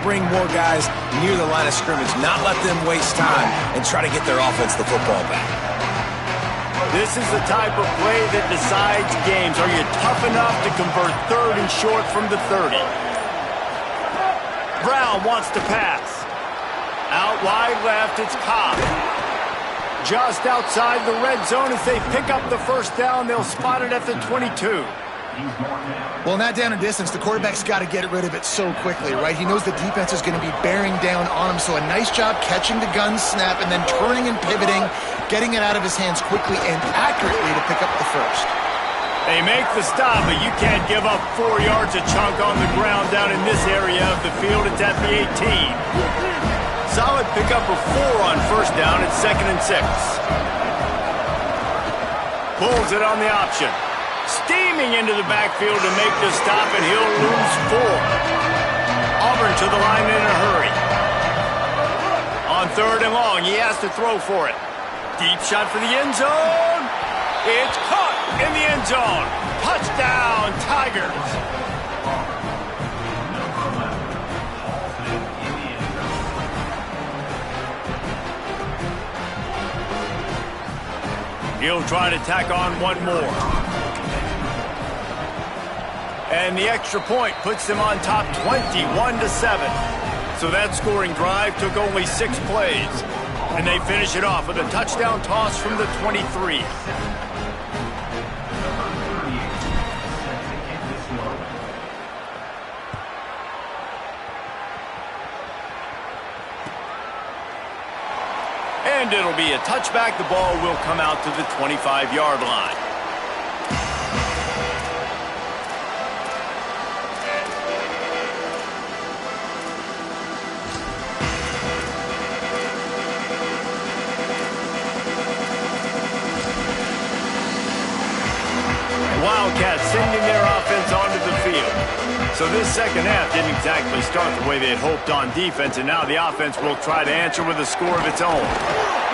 bring more guys near the line of scrimmage, not let them waste time, and try to get their offense the football back. This is the type of play that decides games. Are you tough enough to convert 3rd and short from the 30? Brown wants to pass. Out wide left, it's Cobb. Just outside the red zone as they pick up the first down. They'll spot it at the 22. Well, in that down and distance, the quarterback's got to get rid of it so quickly, right? He knows the defense is going to be bearing down on him, so a nice job catching the gun snap and then turning and pivoting, getting it out of his hands quickly and accurately to pick up the first. They make the stop, but you can't give up 4 yards a chunk on the ground down in this area of the field. It's at the 18. Solid pickup of 4 on first down. It's 2nd and 6. Pulls it on the option. Steaming into the backfield to make the stop, and he'll lose 4. Auburn to the line in a hurry. On 3rd and long, he has to throw for it. Deep shot for the end zone. It's caught in the end zone. Touchdown, Tigers. He'll try to tack on one more. And the extra point puts them on top 21-7. So that scoring drive took only 6 plays. And they finish it off with a touchdown toss from the 23. And it'll be a touchback. The ball will come out to the 25-yard line. Wildcats sending their offense onto the field. So this second half didn't exactly start the way they had hoped on defense, and now the offense will try to answer with a score of its own.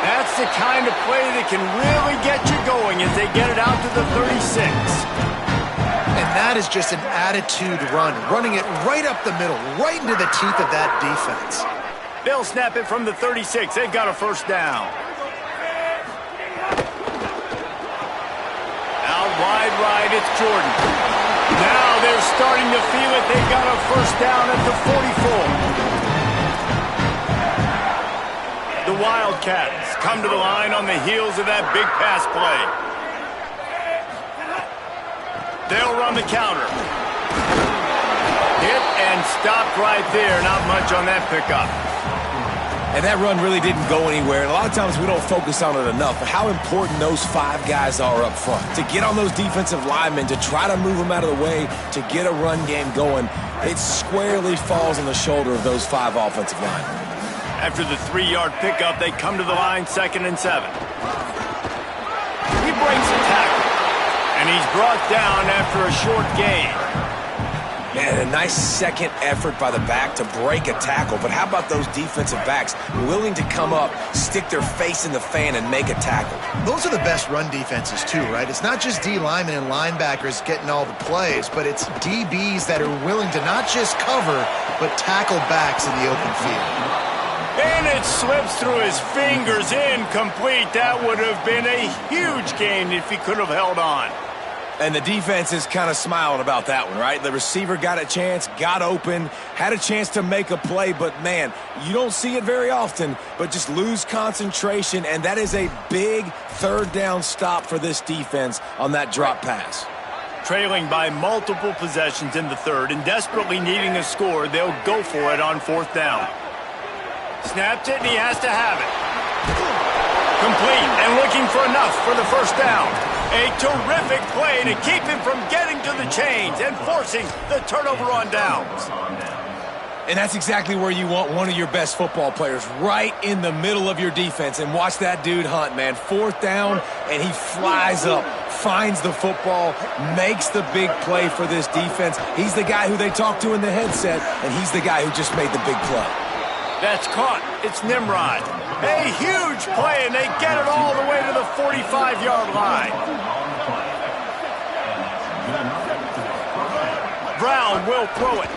That's the kind of play that can really get you going as they get it out to the 36. And that is just an attitude run, running it right up the middle, right into the teeth of that defense. They'll snap it from the 36. They've got a first down. Out wide right, it's Jordan. Now they're starting to feel it. They've got a first down at the 44. The Wildcats come to the line on the heels of that big pass play. They'll run the counter. Hit and stopped right there. Not much on that pickup. And that run really didn't go anywhere. And a lot of times we don't focus on it enough, but how important those 5 guys are up front. To get on those defensive linemen, to try to move them out of the way, to get a run game going, it squarely falls on the shoulder of those 5 offensive linemen. After the 3-yard pickup, they come to the line 2nd and 7. He breaks a tackle, and he's brought down after a short gain. Man, a nice second effort by the back to break a tackle. But how about those defensive backs willing to come up, stick their face in the fan, and make a tackle? Those are the best run defenses too, right? It's not just D linemen and linebackers getting all the plays, but it's DBs that are willing to not just cover, but tackle backs in the open field. And it slips through his fingers, incomplete. That would have been a huge gain if he could have held on. And the defense is kind of smiling about that one, right? The receiver got a chance, got open, had a chance to make a play, but man, you don't see it very often, but just lose concentration, and that is a big 3rd down stop for this defense on that drop pass. Trailing by multiple possessions in the 3rd and desperately needing a score, they'll go for it on 4th down. Snapped it, and he has to have it. Complete, and looking for enough for the first down. A terrific play to keep him from getting to the chains and forcing the turnover on downs. And that's exactly where you want one of your best football players, right in the middle of your defense. And watch that dude hunt, man. 4th down, and he flies up, finds the football, makes the big play for this defense. He's the guy who they talk to in the headset, and he's the guy who just made the big play. That's caught. It's Nimrod. A huge play, and they get it all the way to the 45-yard line. Brown will throw it.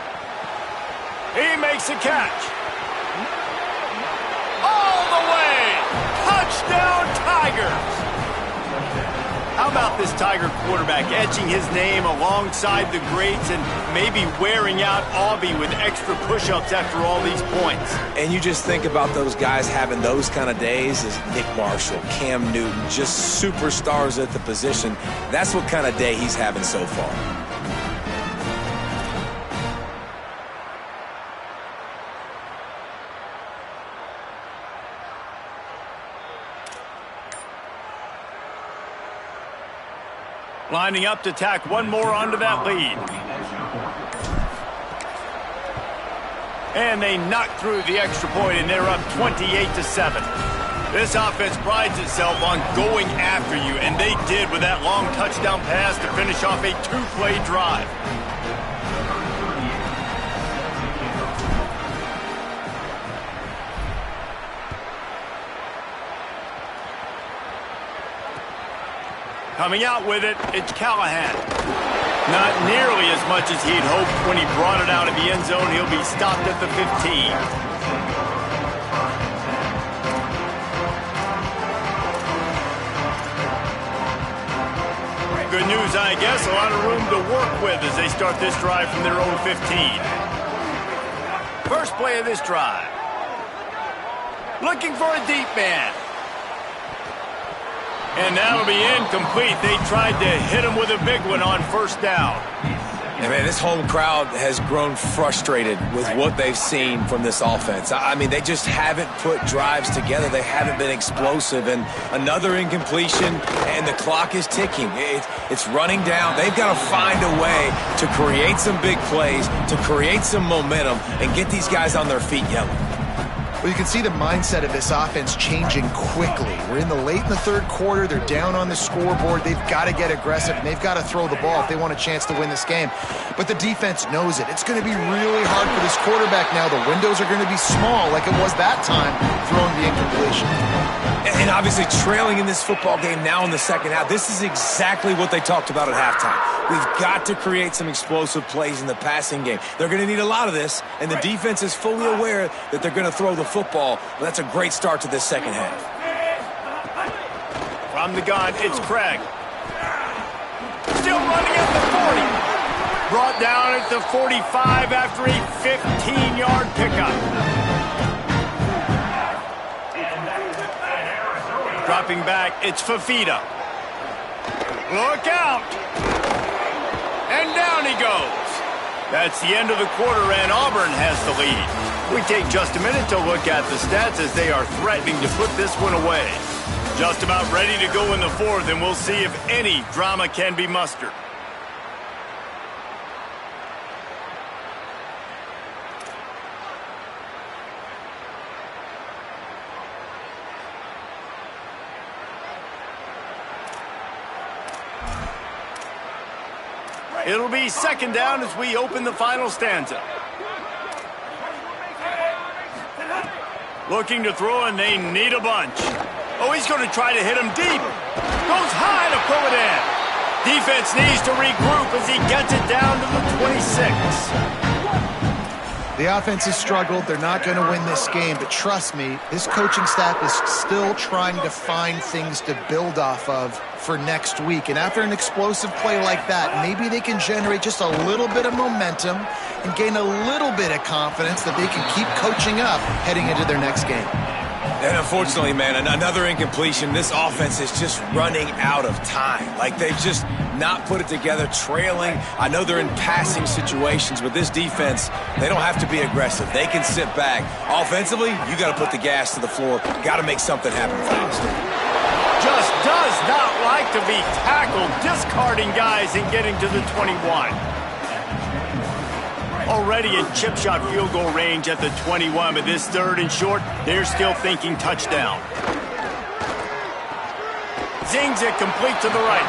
He makes a catch. All the way. Touchdown, Tigers. How about this Tiger quarterback etching his name alongside the greats and maybe wearing out Aubie with extra push-ups after all these points? And you just think about those guys having those kind of days as Nick Marshall, Cam Newton, just superstars at the position. That's what kind of day he's having so far. Lining up to tack one more onto that lead. And they knock through the extra point, and they're up 28-7. This offense prides itself on going after you, and they did with that long touchdown pass to finish off a two-play drive. Coming out with it, it's Callahan. Not nearly as much as he'd hoped when he brought it out of the end zone. He'll be stopped at the 15. Good news, I guess. A lot of room to work with as they start this drive from their own 15. First play of this drive. Looking for a deep man. And that'll be incomplete. They tried to hit him with a big one on first down. And man, this home crowd has grown frustrated with what they've seen from this offense. I mean, they just haven't put drives together. They haven't been explosive. And another incompletion, and the clock is ticking. It's running down. They've got to find a way to create some big plays, to create some momentum, and get these guys on their feet yelling. Well, you can see the mindset of this offense changing quickly. We're in the third quarter. They're down on the scoreboard. They've got to get aggressive, and they've got to throw the ball if they want a chance to win this game. But the defense knows it. It's going to be really hard for this quarterback now. The windows are going to be small like it was that time throwing the incompletion. And obviously trailing in this football game now in the second half. This is exactly what they talked about at halftime. We've got to create some explosive plays in the passing game. They're going to need a lot of this, and the defense is fully aware that they're going to throw the football. But that's a great start to this second half. From the gun, it's Craig. Still running at the 40. Brought down at the 45 after a 15-yard pickup. Dropping back, it's Fafita. Look out! And down he goes. That's the end of the quarter, and Auburn has the lead. We take just a minute to look at the stats as they are threatening to put this one away. Just about ready to go in the fourth, and we'll see if any drama can be mustered. It'll be second down as we open the final stanza. Looking to throw, and they need a bunch. Oh, he's going to try to hit him deep. Goes high to pull it in. Defense needs to regroup as he gets it down to the 26. The offense has struggled. They're not going to win this game, but trust me, this coaching staff is still trying to find things to build off of for next week. And after an explosive play like that, maybe they can generate just a little bit of momentum and gain a little bit of confidence that they can keep coaching up heading into their next game. And unfortunately, man, another incompletion. This offense is just running out of time. Like, they've just not put it together, trailing. I know they're in passing situations, but this defense, they don't have to be aggressive. They can sit back. Offensively, you got to put the gas to the floor. Got to make something happen fast. Just does not like to be tackled, discarding guys and getting to the 21. Already in chip shot field goal range at the 21, but this third and short, they're still thinking touchdown. Zings it complete to the right.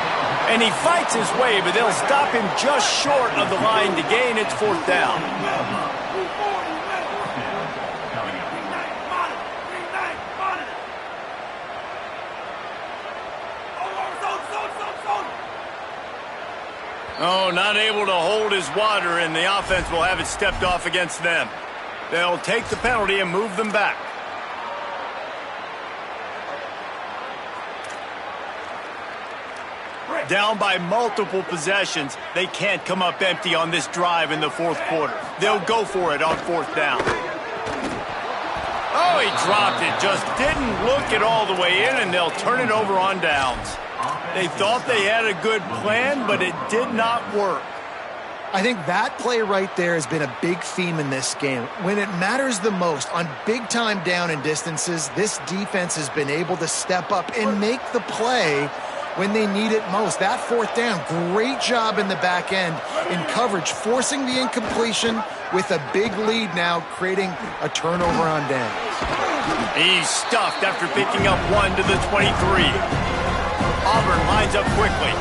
And he fights his way, but they'll stop him just short of the line to gain its fourth down. Oh, not able to hold his water, and the offense will have it stepped off against them. They'll take the penalty and move them back. Down by multiple possessions, they can't come up empty on this drive in the fourth quarter. They'll go for it on fourth down. Oh, he dropped it. Just didn't look it all the way in, and they'll turn it over on downs. They thought they had a good plan, but it did not work. I think that play right there has been a big theme in this game. When it matters the most, on big-time down and distances, this defense has been able to step up and make the play when they need it most. That fourth down, great job in the back end in coverage, forcing the incompletion with a big lead now, creating a turnover on downs. He's stuffed after picking up 1 to the 23. Auburn lines up quickly.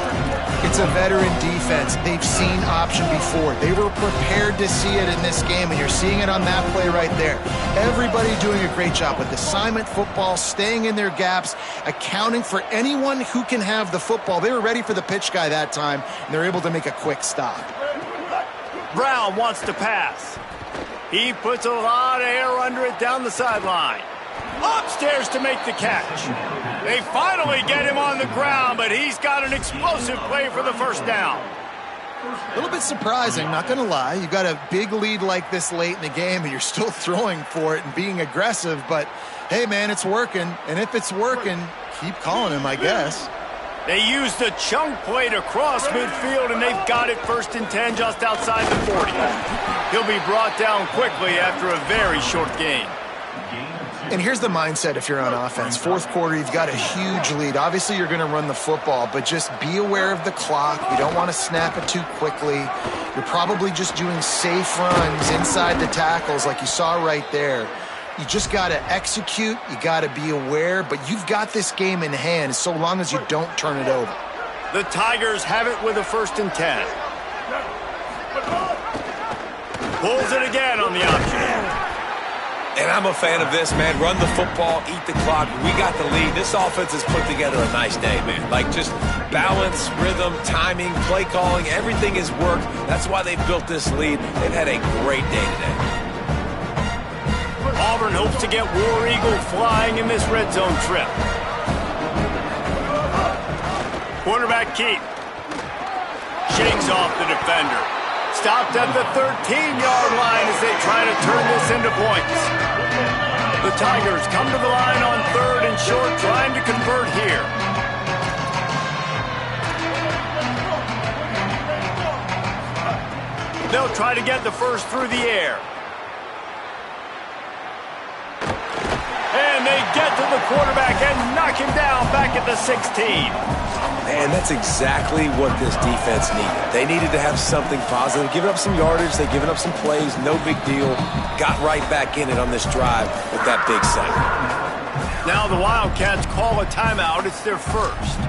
It's a veteran defense. They've seen option before. They were prepared to see it in this game, and you're seeing it on that play right there. Everybody doing a great job with assignment football, staying in their gaps, accounting for anyone who can have the football. They were ready for the pitch guy that time, and they're able to make a quick stop. Brown wants to pass. He puts a lot of air under it down the sideline. Upstairs to make the catch. They finally get him on the ground, but he's got an explosive play for the first down. A little bit surprising, not going to lie. You've got a big lead like this late in the game, and you're still throwing for it and being aggressive. But, hey, man, it's working. And if it's working, keep calling him, I guess. They used the chunk play to cross midfield, and they've got it 1st and 10 just outside the 40. He'll be brought down quickly after a very short game. And here's the mindset if you're on offense. Fourth quarter, you've got a huge lead. Obviously, you're going to run the football, but just be aware of the clock. You don't want to snap it too quickly. You're probably just doing safe runs inside the tackles like you saw right there. You just got to execute. You got to be aware, but you've got this game in hand so long as you don't turn it over. The Tigers have it with a 1st and 10. Pulls it again on the option. And I'm a fan of this, man. Run the football, eat the clock. We got the lead. This offense has put together a nice day, man. Like just balance, rhythm, timing, play calling, everything has worked. That's why they built this lead. They've had a great day today. Auburn hopes to get War Eagle flying in this red zone trip. Quarterback keep. Shakes off the defender. Stopped at the 13-yard line as they try to turn this into points. The Tigers come to the line on 3rd and short, trying to convert here. They'll try to get the first through the air. And they get to the quarterback and knock him down back at the 16. Man, that's exactly what this defense needed. They needed to have something positive. Giving up some yardage, they've given up some plays, no big deal. Got right back in it on this drive with that big sack. Now the Wildcats call a timeout. It's their first.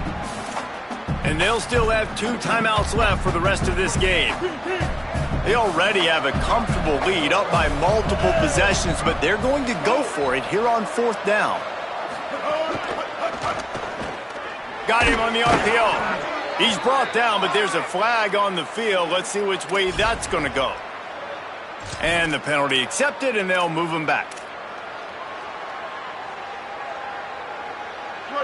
And they'll still have 2 timeouts left for the rest of this game. They already have a comfortable lead up by multiple possessions, but they're going to go for it here on 4th down. Got him on the RPO. He's brought down, but there's a flag on the field. Let's see which way that's going to go. And the penalty accepted, and they'll move him back.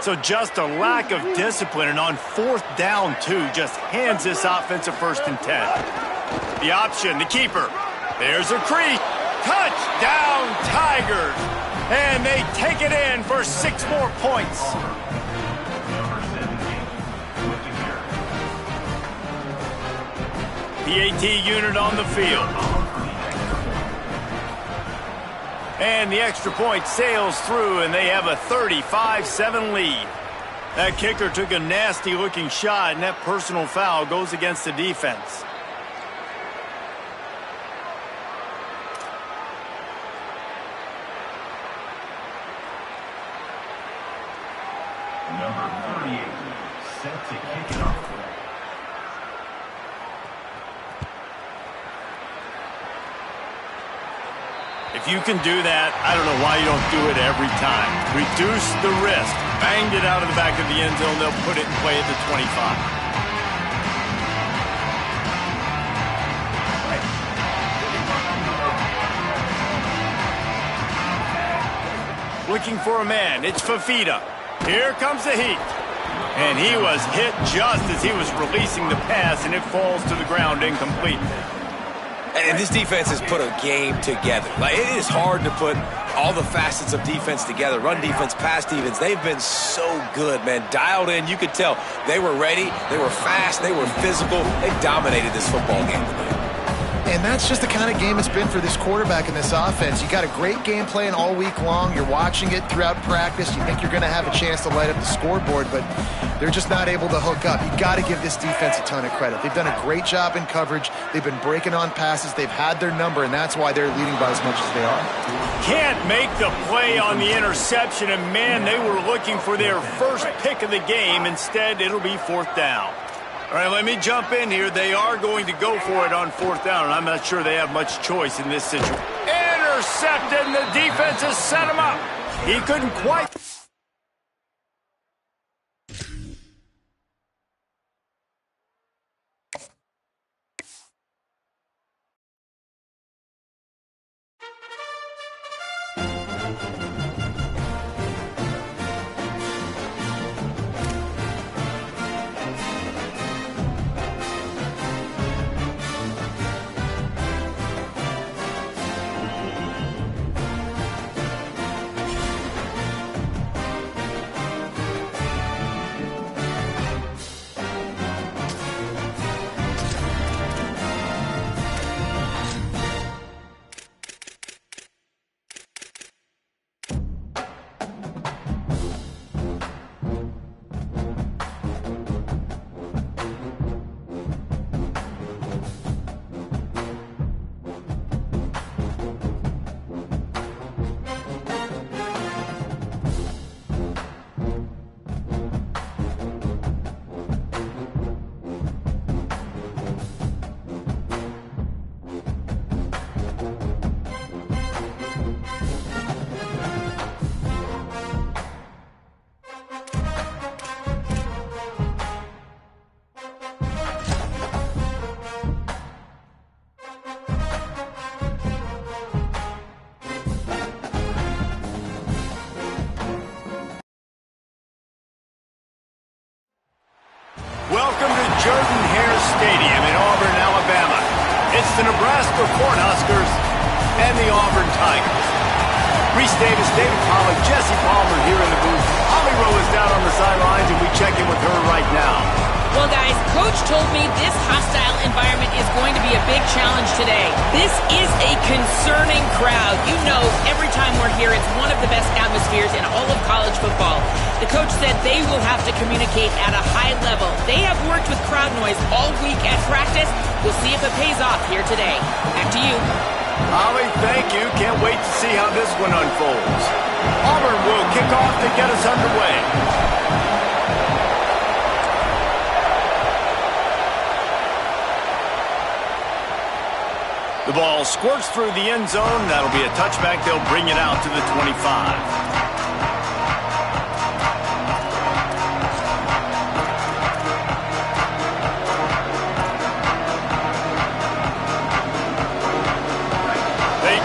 So just a lack of discipline, and on 4th down, too, just hands this offense a 1st and 10. The option, the keeper. There's a crease. Touchdown, Tigers. And they take it in for 6 more points. The AT unit on the field. And the extra point sails through, and they have a 35-7 lead. That kicker took a nasty-looking shot, and that personal foul goes against the defense. Number 38, set to kick it off. If you can do that, I don't know why you don't do it every time. Reduce the risk. Banged it out of the back of the end zone. They'll put it in play at the 25. looking for a man. It's Fifita. Here comes the heat. And he was hit just as he was releasing the pass, and it falls to the ground incomplete. And this defense has put a game together. Like, it is hard to put all the facets of defense together. Run defense, pass defense. They've been so good, man. Dialed in. You could tell they were ready. They were fast. They were physical. They dominated this football game tonight. And that's just the kind of game it's been for this quarterback in this offense. You got a great game plan all week long. You're watching it throughout practice. You think you're going to have a chance to light up the scoreboard, but they're just not able to hook up. You got to give this defense a ton of credit. They've done a great job in coverage. They've been breaking on passes. They've had their number, and that's why they're leading by as much as they are. Can't make the play on the interception, and man, they were looking for their first pick of the game. Instead, it'll be 4th down. All right, let me jump in here. They are going to go for it on 4th down, and I'm not sure they have much choice in this situation. Intercepted, and the defense has set him up. He couldn't quite... Welcome to Jordan-Hare Stadium in Auburn, Alabama. It's the Nebraska Cornhuskers and the Auburn Tigers. Reese Davis, David Pollack, Jesse Palmer here in the booth. Holly Rowe is down on the sidelines, and we check in with her right now. Well, guys, Coach told me this hostile environment is going to be a big challenge today. This is a concerning crowd. You know, every time we're here, it's one of the best atmospheres in all of college football. The coach said they will have to communicate at a high level. They have worked with crowd noise all week at practice. We'll see if it pays off here today. Back to you. Holly, thank you. Can't wait to see how this one unfolds. Auburn will kick off to get us underway. The ball squirts through the end zone. That'll be a touchback. They'll bring it out to the 25.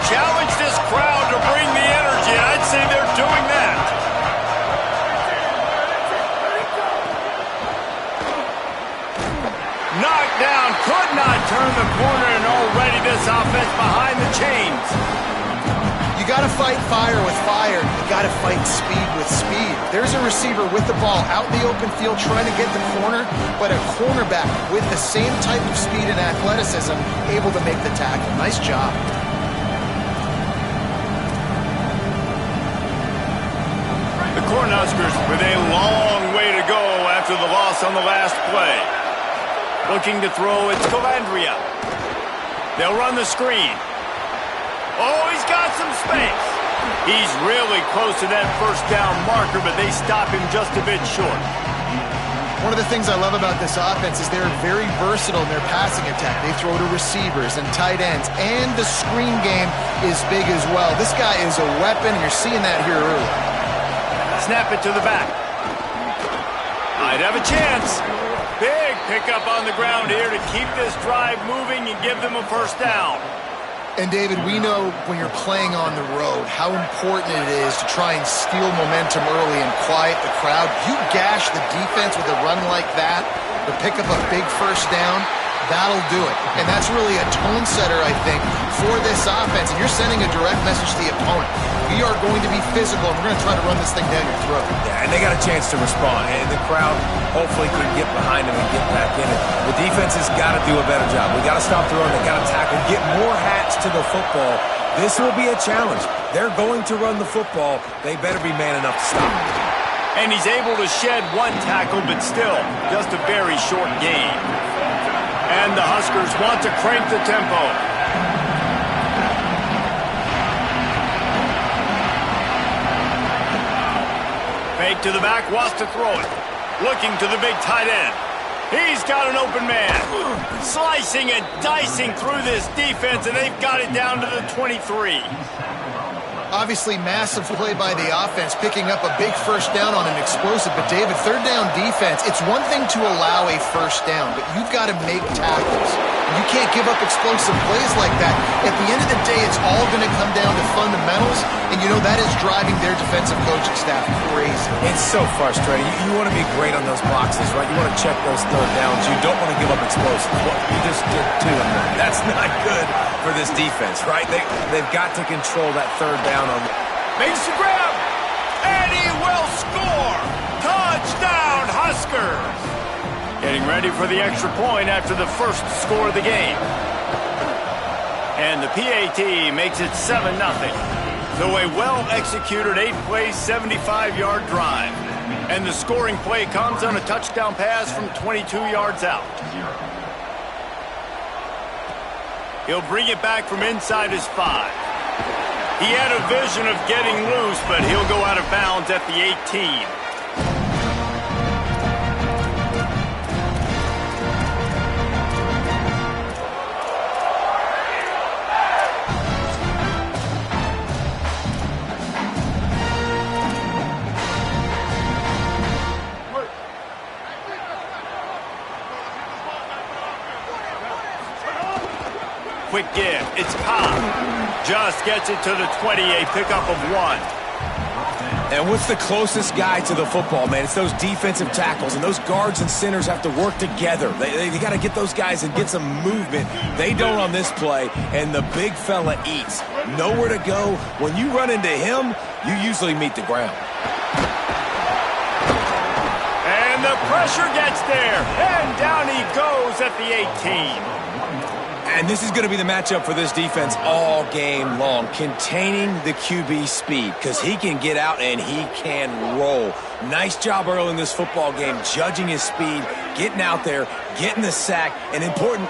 Challenge this crowd to bring the energy, and I'd say they're doing that. Knocked down, could not turn the corner, and already this offense behind the chains. You got to fight fire with fire. You got to fight speed with speed. There's a receiver with the ball out in the open field trying to get the corner, but a cornerback with the same type of speed and athleticism able to make the tackle. Nice job. The Cornhuskers with a long way to go after the loss on the last play. Looking to throw, it's Calandria. They'll run the screen. Oh, he's got some space. He's really close to that first down marker, but they stop him just a bit short. One of the things I love about this offense is they're very versatile in their passing attack. They throw to receivers and tight ends, and the screen game is big as well. This guy is a weapon, and you're seeing that here early. Snap it to the back. Might have a chance. Big pickup on the ground here to keep this drive moving and give them a first down. And David, we know when you're playing on the road how important it is to try and steal momentum early and quiet the crowd. You gash the defense with a run like that to pick up a big first down, that'll do it. And that's really a tone setter, I think, for this offense. And you're sending a direct message to the opponent. We are going to be physical, and we're going to try to run this thing down your throat. Yeah, and they got a chance to respond. And the crowd hopefully can get behind them and get back in it. The defense has got to do a better job. We got to stop throwing. They got to tackle, get more hats to the football. This will be a challenge. They're going to run the football. They better be man enough to stop it. And he's able to shed one tackle, but still just a very short gain. And the Huskers want to crank the tempo. Fake to the back, wants to throw it. Looking to the big tight end. He's got an open man. Slicing and dicing through this defense, and they've got it down to the 23. Obviously, massive play by the offense, picking up a big first down on an explosive. But, David, third down defense, it's one thing to allow a first down, but you've got to make tackles. You can't give up explosive plays like that. At the end of the day, it's all going to come down to fundamentals, and you know that is driving their defensive coaching staff crazy. It's so frustrating. You want to be great on those boxes, right? You want to check those third downs. You don't want to give up explosives. Well, you just did two of them. That's not good for this defense, right? They've got to control that third down. Makes the grab, and he will score! Touchdown, Huskers! Getting ready for the extra point after the first score of the game. And the PAT makes it 7-0. So a well-executed 8-play, 75-yard drive. And the scoring play comes on a touchdown pass from 22 yards out. He'll bring it back from inside his 5. He had a vision of getting loose, but he'll go out of bounds at the 18. Quick give. It's Cobb. Just gets it to the 20, a pickup of 1. And what's the closest guy to the football, man? It's those defensive tackles, and those guards and centers have to work together. They got to get those guys and get some movement. They don't on this play, and the big fella eats. Nowhere to go. When you run into him, you usually meet the ground. And the pressure gets there, and down he goes at the 18. And this is going to be the matchup for this defense all game long, containing the QB speed, because he can get out and he can roll. Nice job early in this football game, judging his speed, getting out there, getting the sack, and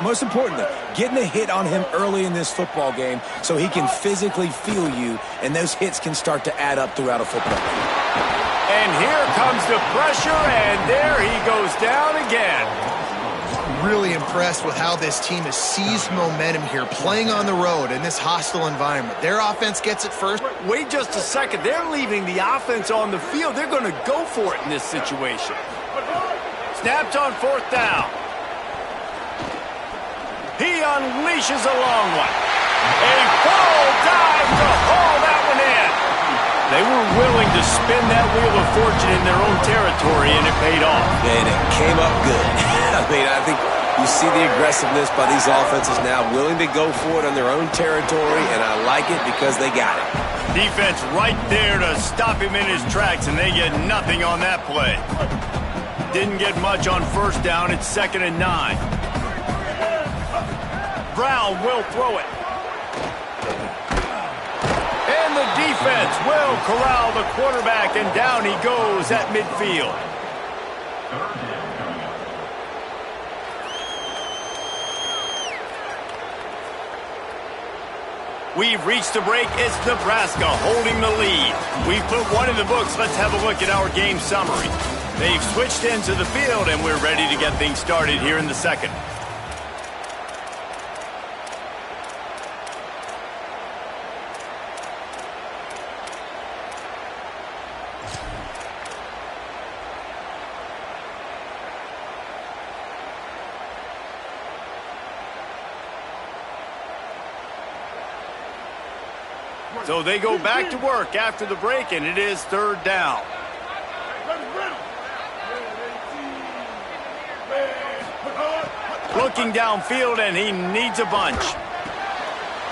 most importantly, getting a hit on him early in this football game so he can physically feel you, and those hits can start to add up throughout a football game. And here comes the pressure, and there he goes down again. Really impressed with how this team has seized momentum here, playing on the road in this hostile environment. Their offense gets it first. Wait just a second. They're leaving the offense on the field. They're going to go for it in this situation. Snapped on 4th down. He unleashes a long one. A full dive to haul that one in. They were willing to spin that wheel of fortune in their own territory, and it paid off. And it came up good. I think you see the aggressiveness by these offenses now, willing to go for it on their own territory, and I like it because they got it. Defense right there to stop him in his tracks, and they get nothing on that play. Didn't get much on 1st down. It's 2nd and 9. Brown will throw it. And the defense will corral the quarterback, and down he goes at midfield. We've reached the break. It's Nebraska holding the lead. We've put one in the books. Let's have a look at our game summary. They've switched into the field, and we're ready to get things started here in the second. So they go back to work after the break, and it is third down. Looking downfield, and he needs a bunch.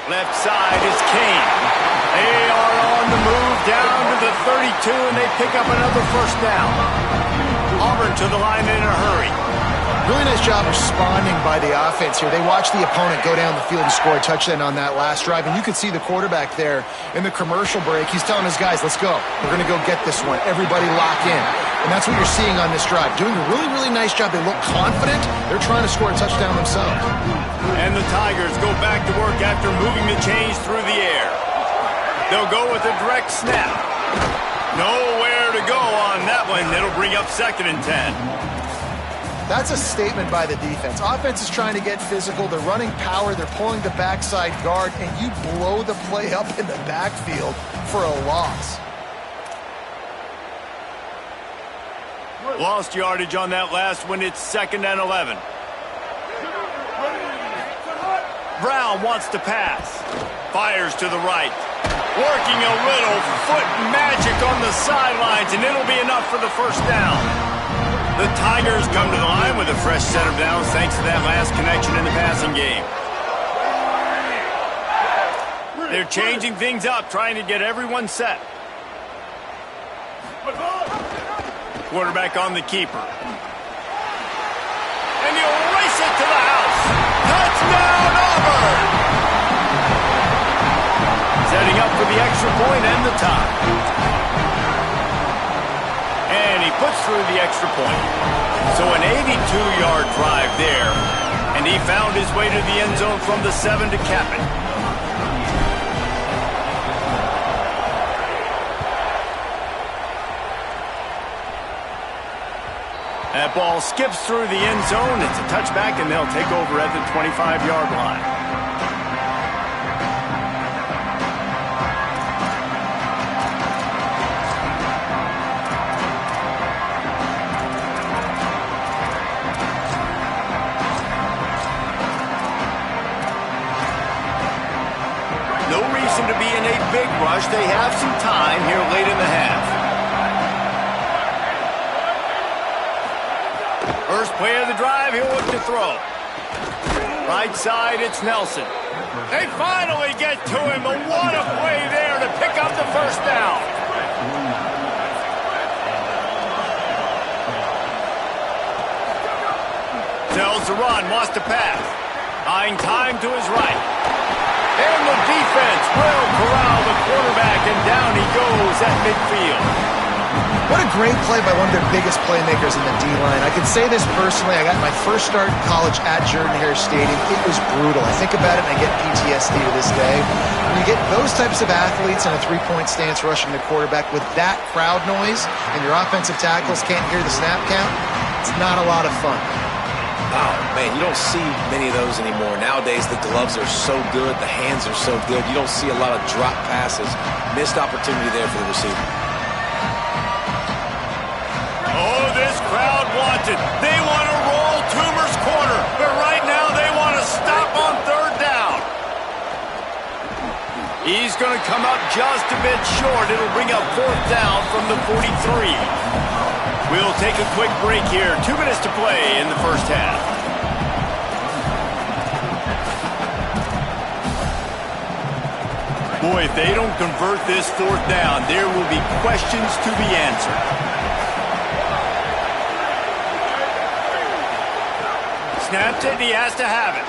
Left side is Kane. They are on the move down to the 32, and they pick up another first down. Auburn to the line in a hurry. Really nice job responding by the offense here. They watched the opponent go down the field and score a touchdown on that last drive, and you could see the quarterback there in the commercial break. He's telling his guys, let's go. We're going to go get this one. Everybody lock in. And that's what you're seeing on this drive. Doing a really, really nice job. They look confident. They're trying to score a touchdown themselves. And the Tigers go back to work after moving the chains through the air. They'll go with a direct snap. Nowhere to go on that one. It'll bring up 2nd and 10. That's a statement by the defense. Offense is trying to get physical. They're running power. They're pulling the backside guard, and you blow the play up in the backfield for a loss. Lost yardage on that last one. It's 2nd and 11. Brown wants to pass. Fires to the right. Working a little foot magic on the sidelines, and it'll be enough for the first down. The Tigers come to the line with a fresh set of downs thanks to that last connection in the passing game. They're changing things up, trying to get everyone set. Quarterback on the keeper. And he'll race it to the house. Touchdown, Auburn! Setting up for the extra point and the tie. And he puts through the extra point. So an 82-yard drive there. And he found his way to the end zone from the 7 to cap it. That ball skips through the end zone. It's a touchback, and they'll take over at the 25-yard line. No reason to be in a big rush. They have some time here late in the half. First play of the drive, he'll look to throw. Right side, it's Nelson. They finally get to him, but what a play there to pick up the first down. Tells the run, wants to pass. Buying time to his right. And the defense will corral the quarterback, and down he goes at midfield. What a great play by one of their biggest playmakers in the D-line. I can say this personally. I got my first start in college at Jordan-Hare Stadium. It was brutal. I think about it and I get PTSD to this day. When you get those types of athletes in a three-point stance rushing the quarterback with that crowd noise and your offensive tackles can't hear the snap count, it's not a lot of fun. Oh, man, you don't see many of those anymore. Nowadays, the gloves are so good. The hands are so good. You don't see a lot of drop passes. Missed opportunity there for the receiver. Oh, this crowd wants it. They want to roll Toomer's corner, but right now they want to stop on third down. He's going to come up just a bit short. It'll bring up fourth down from the 43. We'll take a quick break here. 2 minutes to play in the first half. Boy, if they don't convert this fourth down, there will be questions to be answered. Snaps it, he has to have it.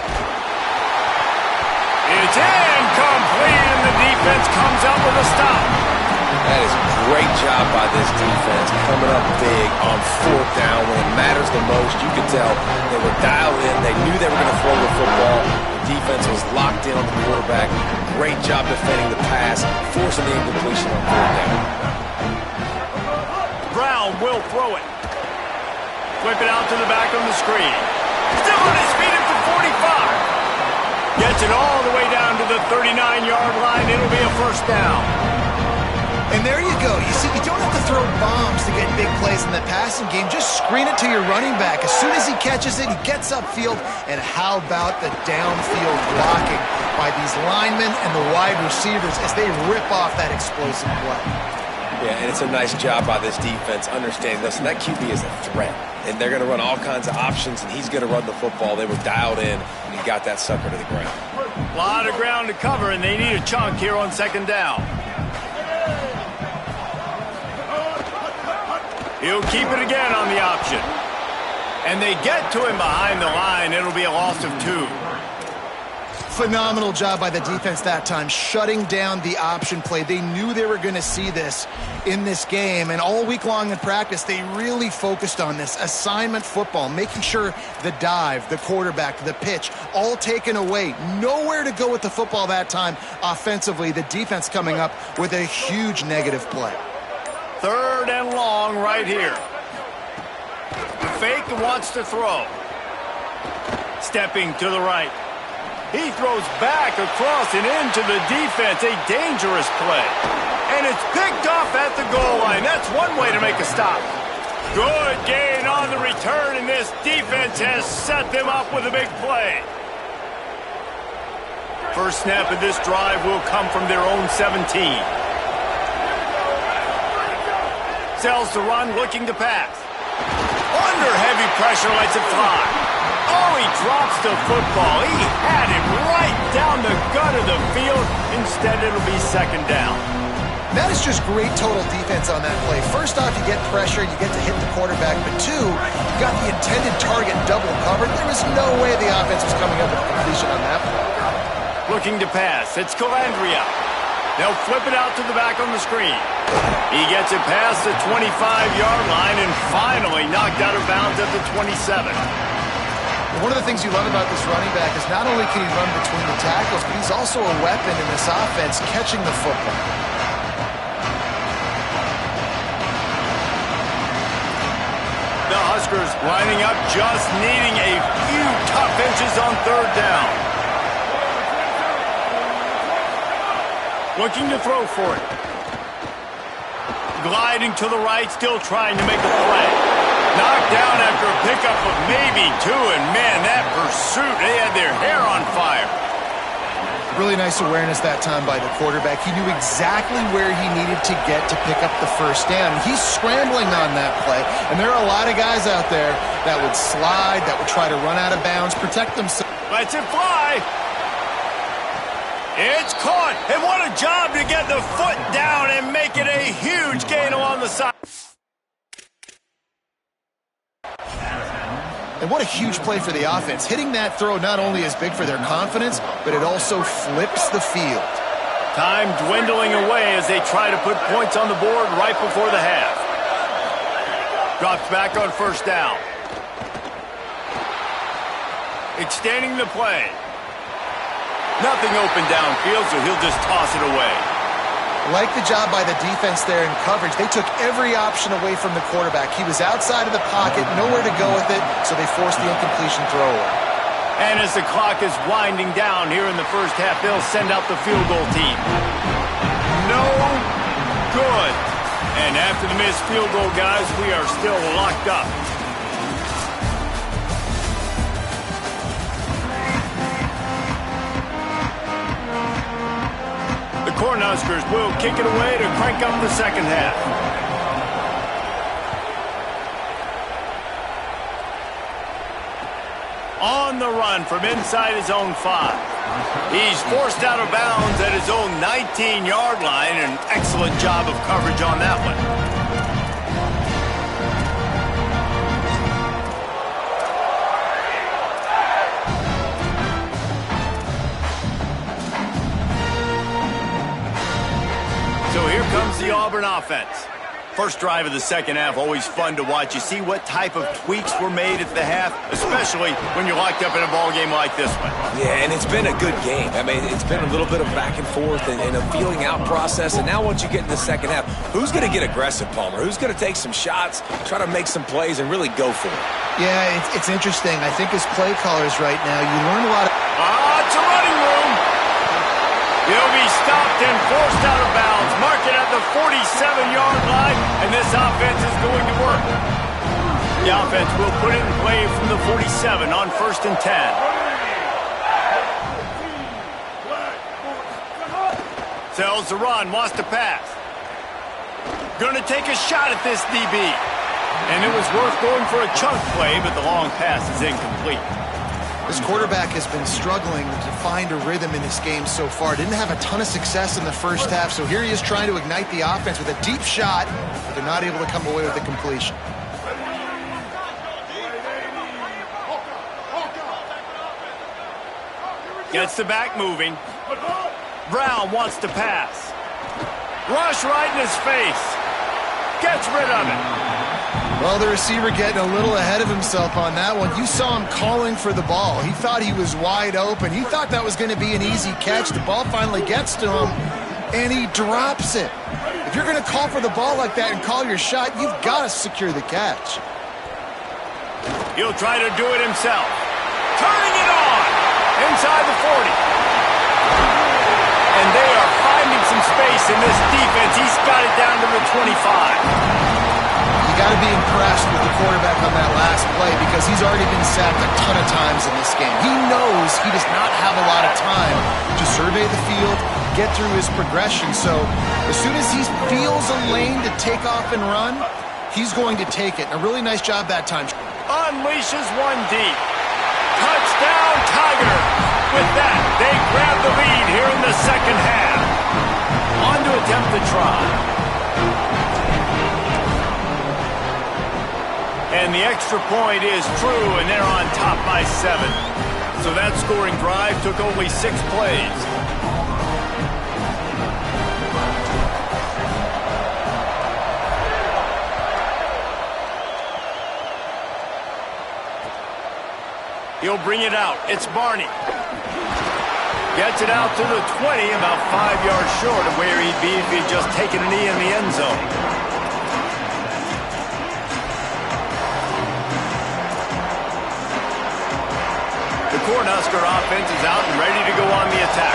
It's incomplete, and the defense comes up with a stop. That is a great job by this defense, coming up big on fourth down when it matters the most. You could tell they were dialed in. They knew they were going to throw the football. The defense was locked in on the quarterback. Great job defending the pass, forcing the incompletion on fourth down. Brown will throw it. Flip it out to the back on the screen. Still on his feet at the 45. Gets it all the way down to the 39-yard line. It'll be a first down. And there you go. You see, you don't have to throw bombs to get big plays in the passing game, just screen it to your running back. As soon as he catches it, he gets upfield. And how about the downfield blocking by these linemen and the wide receivers as they rip off that explosive play? Yeah, and it's a nice job by this defense understanding, listen, that QB is a threat. And they're going to run all kinds of options, and he's going to run the football. They were dialed in, and he got that sucker to the ground. A lot of ground to cover, and they need a chunk here on second down. He'll keep it again on the option. And they get to him behind the line. It'll be a loss of 2. Phenomenal job by the defense that time, shutting down the option play. They knew they were going to see this in this game, and all week long in practice, they really focused on this assignment football, making sure the dive, the quarterback, the pitch, all taken away. Nowhere to go with the football that time offensively. The defense coming up with a huge negative play. 3rd and long right here. The fake wants to throw. Stepping to the right. He throws back across and into the defense. A dangerous play. And it's picked off at the goal line. That's one way to make a stop. Good gain on the return, and this defense has set them up with a big play. First snap of this drive will come from their own 17. Sells to run, looking to pass. Under heavy pressure, lets it fly. Oh, he drops the football. He had him right down the gut of the field. Instead, it'll be second down. That is just great total defense on that play. First off, you get pressure, you get to hit the quarterback, but 2, you got the intended target double covered. There was no way the offense was coming up with a completion on that play. Looking to pass. It's Calandria. They'll flip it out to the back on the screen. He gets it past the 25-yard line and finally knocked out of bounds at the 27. One of the things you love about this running back is not only can he run between the tackles, but he's also a weapon in this offense catching the football. The Huskers lining up, just needing a few tough inches on 3rd down. Looking to throw for it. Gliding to the right, still trying to make a play. Knocked down after a pickup of maybe 2, and man, that pursuit, they had their hair on fire. Really nice awareness that time by the quarterback. He knew exactly where he needed to get to pick up the first down. He's scrambling on that play, and there are a lot of guys out there that would slide, that would try to run out of bounds, protect themselves. Lets it fly. It's caught, and what a job to get the foot down and make it a huge gain along the side. And what a huge play for the offense. Hitting that throw not only is big for their confidence, but it also flips the field. Time dwindling away as they try to put points on the board right before the half. Drops back on first down. Extending the play. Nothing open downfield, so he'll just toss it away. Like the job by the defense there in coverage. They took every option away from the quarterback. He was outside of the pocket, nowhere to go with it, so they forced the incompletion throw away. And as the clock is winding down here in the first half, they'll send out the field goal team. No good. And after the missed field goal, guys, we are still locked up. Cornhuskers will kick it away to crank up the second half. On the run from inside his own 5. He's forced out of bounds at his own 19-yard line. An excellent job of coverage on that one. So here comes the Auburn offense. First drive of the second half, always fun to watch. You see what type of tweaks were made at the half, especially when you're locked up in a ball game like this one. Yeah, and it's been a good game. I mean, it's been a little bit of back and forth and a feeling out process. And now once you get in the second half, who's going to get aggressive, Palmer? Who's going to take some shots, try to make some plays, and really go for it? Yeah, it's interesting. I think as play callers right now, you learn a lot of... It's a running room. He'll be stopped and forced out of bounds. Mark it at the 47-yard line, and And this offense is going to work. The offense will put it in play from the 47 on 1st and 10. Sells the run, wants to pass. Going to take a shot at this DB. And it was worth going for a chunk play, but the long pass is incomplete. This quarterback has been struggling to find a rhythm in this game so far. Didn't have a ton of success in the first half, so here he is trying to ignite the offense with a deep shot, but they're not able to come away with the completion. Gets the back moving. Brown wants to pass. Rush right in his face. Gets rid of it. Well, the receiver getting a little ahead of himself on that one. You saw him calling for the ball. He thought he was wide open. He thought that was going to be an easy catch. The ball finally gets to him, and he drops it. If you're going to call for the ball like that and call your shot, you've got to secure the catch. He'll try to do it himself. Turning it on inside the 40. And they are finding some space in this defense. He's got it down to the 25. You got to be impressed with the quarterback on that last play because he's already been sacked a ton of times in this game. He knows he does not have a lot of time to survey the field, get through his progression. So as soon as he feels a lane to take off and run, he's going to take it. And a really nice job that time. Unleashes one deep. Touchdown, Tigers. With that, they grab the lead here in the second half. On to attempt the try. And the extra point is true, and they're on top by 7. So that scoring drive took only 6 plays. He'll bring it out. It's Barney. Gets it out to the 20, about 5 yards short of where he'd be if he'd just taken a knee in the end zone. The Cornhusker offense is out and ready to go on the attack.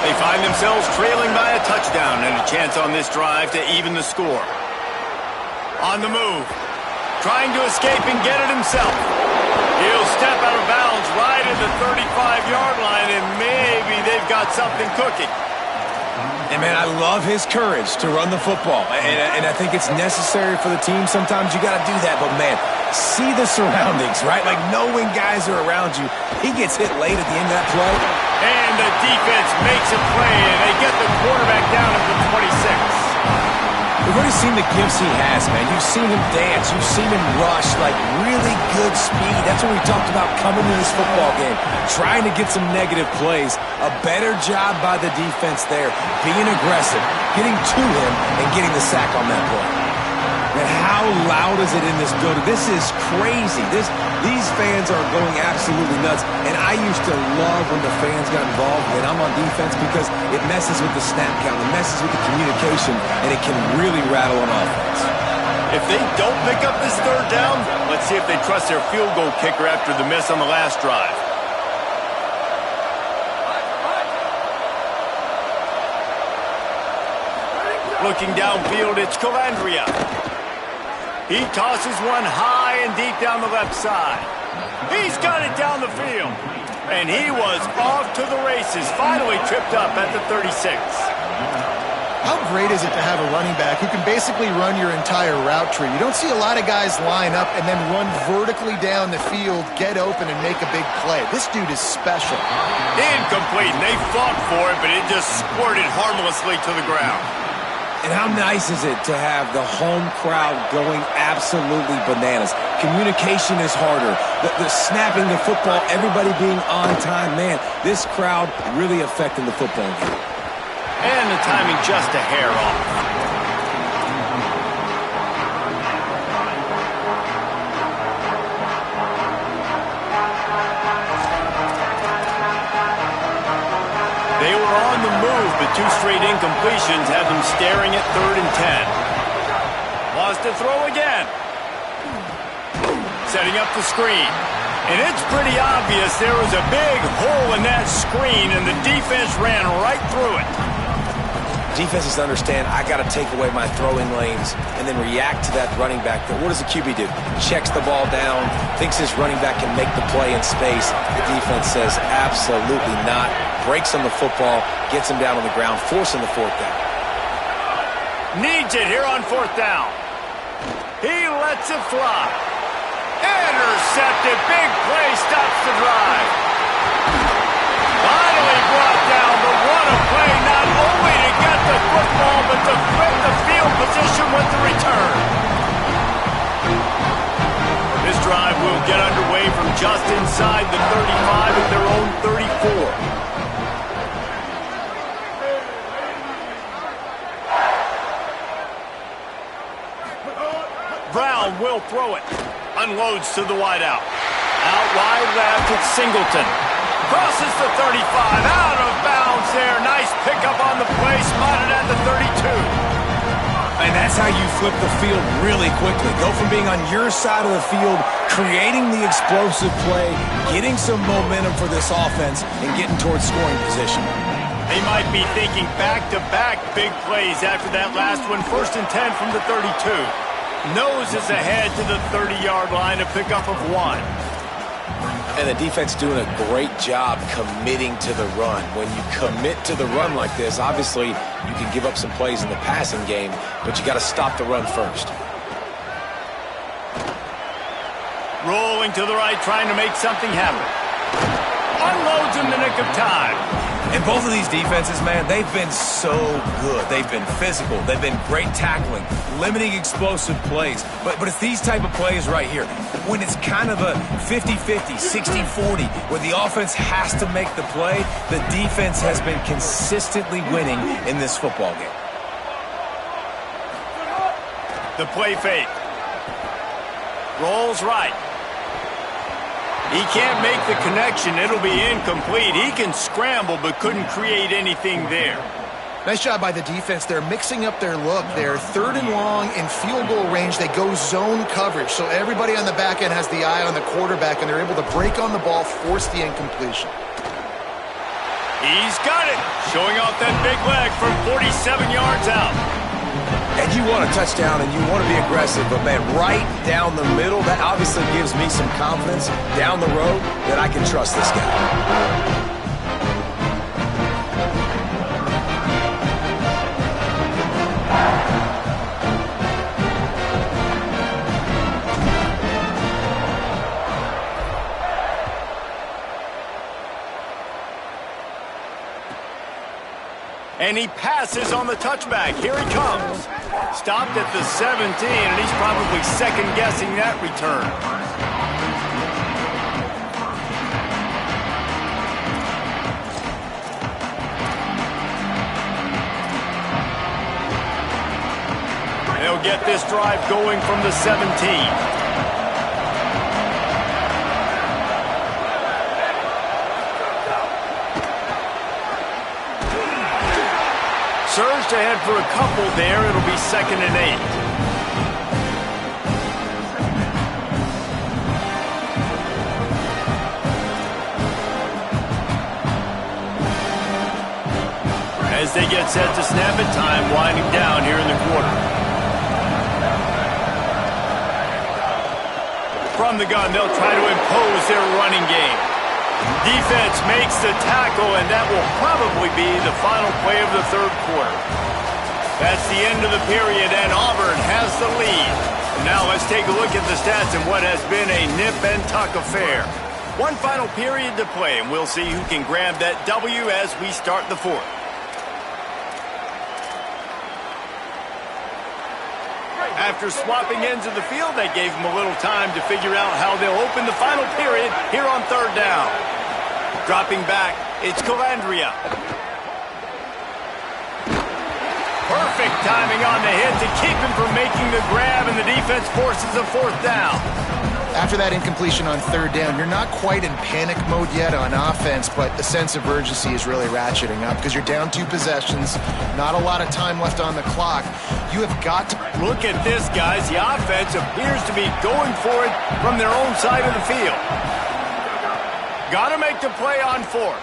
They find themselves trailing by a touchdown and a chance on this drive to even the score. On the move. Trying to escape and get it himself. He'll step out of bounds right at the 35-yard line, and maybe they've got something cooking. And, man, I love his courage to run the football. And I think it's necessary for the team. Sometimes you got to do that. But, man, see the surroundings, right? Like, knowing guys are around you. He gets hit late at the end of that play. And the defense makes a play, and they get the quarterback down at the 26. We've already seen the gifts he has, man. You've seen him dance. You've seen him rush, like really good speed. That's what we talked about coming to this football game. Trying to get some negative plays. A better job by the defense there. Being aggressive, getting to him, and getting the sack on that play. Man, how loud is it in this building? This is crazy. These fans are going absolutely nuts. And I used to love when the fans got involved when I'm on defense because it messes with the snap count, it messes with the communication, and it can really rattle an offense. If they don't pick up this third down, let's see if they trust their field goal kicker after the miss on the last drive. Looking downfield, it's Calandria. He tosses one high and deep down the left side. He's got it down the field. And he was off to the races, finally tripped up at the 36. How great is it to have a running back who can basically run your entire route tree? You don't see a lot of guys line up and then run vertically down the field, get open, and make a big play. This dude is special. Incomplete. They fought for it, but it just squirted harmlessly to the ground. And how nice is it to have the home crowd going absolutely bananas? Communication is harder. The snapping the football, everybody being on time. Man, this crowd really affecting the football game. And the timing just a hair off. They were on the move, but 2 straight incompletions have them staring at 3rd and 10. Wants to throw again. Setting up the screen. And it's pretty obvious there was a big hole in that screen, and the defense ran right through it. Defenses understand I got to take away my throwing lanes and then react to that running back. But what does the QB do? Checks the ball down, thinks his running back can make the play in space. The defense says absolutely not. Breaks on the football, gets him down on the ground, forcing the fourth down. Needs it here on fourth down. He lets it fly. Intercepted. Big play stops the drive. Finally brought down, but what a play, not only to get the football, but to flip the field position with the return. This drive will get underway from just inside the 35 at their own 34. Brown will throw it. Unloads to the wideout. Out wide left, it's Singleton. Crosses the 35, out of bounds there. Nice pickup on the play, spotted at the 32. And that's how you flip the field really quickly. Go from being on your side of the field, creating the explosive play, getting some momentum for this offense, and getting towards scoring position. They might be thinking back-to-back big plays after that last one. 1st and 10 from the 32. Noses ahead to the 30-yard line, a pickup of 1. And the defense doing a great job committing to the run. When you commit to the run like this, obviously you can give up some plays in the passing game, but you got to stop the run first. Rolling to the right, trying to make something happen. Unloads in the nick of time. And both of these defenses, man, they've been so good. They've been physical. They've been great tackling, limiting explosive plays. But it's these type of plays right here. When it's kind of a 50-50, 60-40, where the offense has to make the play, the defense has been consistently winning in this football game. The play fake. Rolls right. He can't make the connection. It'll be incomplete. He can scramble, but couldn't create anything there. Nice job by the defense. They're mixing up their look. They're 3rd and long in field goal range. They go zone coverage. So everybody on the back end has the eye on the quarterback, and they're able to break on the ball, force the incompletion. He's got it. Showing off that big leg from 47 yards out. And you want a touchdown and you want to be aggressive, but man, right down the middle, that obviously gives me some confidence down the road that I can trust this guy. And he passes on the touchback. Here he comes. Stopped at the 17, and he's probably second-guessing that return. They'll get this drive going from the 17. Surged ahead for a couple there. It'll be 2nd and 8. As they get set to snap it, time winding down here in the quarter. From the gun, they'll try to impose their running game. Defense makes the tackle, and that will probably be the final play of the 3rd quarter. That's the end of the period, and Auburn has the lead. Now let's take a look at the stats in what has been a nip-and-tuck affair. One final period to play, and we'll see who can grab that W as we start the 4th. After swapping ends of the field, they gave them a little time to figure out how they'll open the final period here on 3rd down. Dropping back, it's Calandria. Perfect timing on the hit to keep him from making the grab, and the defense forces a 4th down. After that incompletion on 3rd down, you're not quite in panic mode yet on offense, but the sense of urgency is really ratcheting up because you're down 2 possessions, not a lot of time left on the clock. You have got to... Look at this, guys. The offense appears to be going for it from their own side of the field. Got to make the play on 4th.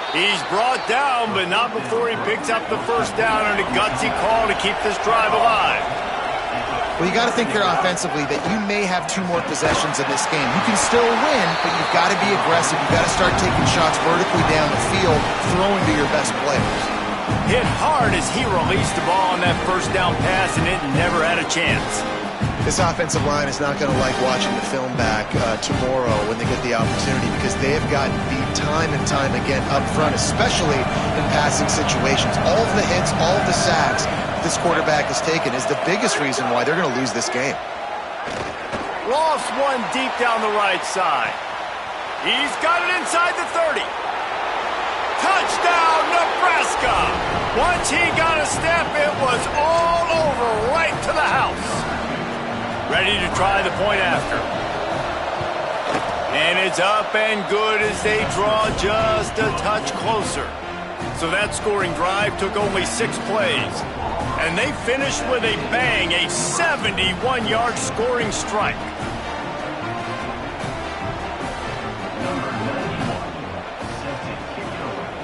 He's brought down, but not before he picks up the first down on a gutsy call to keep this drive alive. Well, you got to think here offensively that you may have 2 more possessions in this game. You can still win, but you've got to be aggressive. You've got to start taking shots vertically down the field, throwing to your best players. Hit hard as he released the ball on that first down pass, and it never had a chance. This offensive line is not going to like watching the film back tomorrow when they get the opportunity, because they have gotten beat time and time again up front, especially in passing situations. All of the hits, all of the sacks this quarterback has taken is the biggest reason why they're going to lose this game. Lost one deep down the right side. He's got it inside the 30. Touchdown, Nebraska! Once he got a step, it was all over right to the house. Ready to try the point after. And it's up and good as they draw just a touch closer. So that scoring drive took only 6 plays. And they finished with a bang, a 71-yard scoring strike. Number 91, set to kick it away.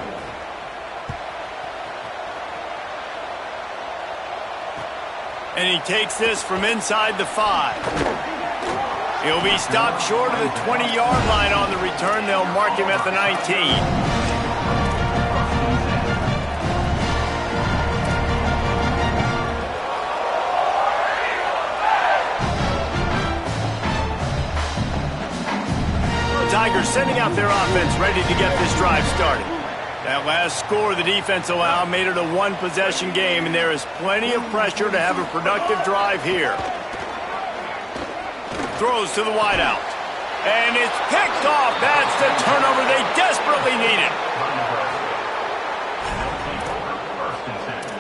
And he takes this from inside the 5. He'll be stopped short of the 20-yard line on the return. They'll mark him at the 19. Tigers sending out their offense ready to get this drive started. That last score the defense allowed made it a 1-possession game, and there is plenty of pressure to have a productive drive here. Throws to the wideout. And it's picked off. That's the turnover they desperately needed. First and 10.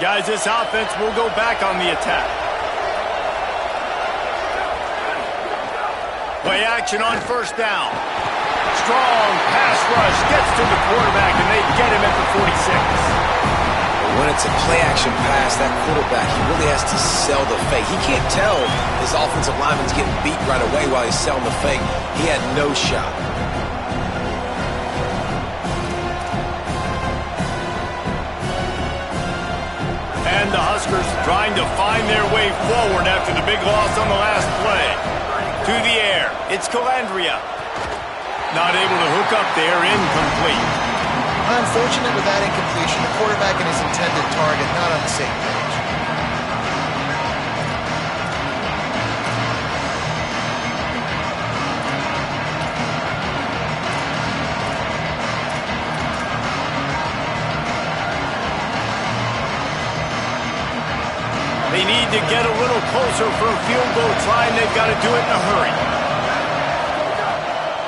Guys, this offense will go back on the attack. Play action on first down. Strong pass rush gets to the quarterback, and they get him at the 46. When it's a play-action pass, that quarterback, he really has to sell the fake. He can't tell his offensive lineman's getting beat right away while he's selling the fake. He had no shot. And the Huskers trying to find their way forward after the big loss on the last play. To the air, it's Calandria. Not able to hook up there, incomplete. Unfortunate with that incompletion. The quarterback and his intended target not on the same page. They need to get a little closer for a field goal try, and they've got to do it in a hurry.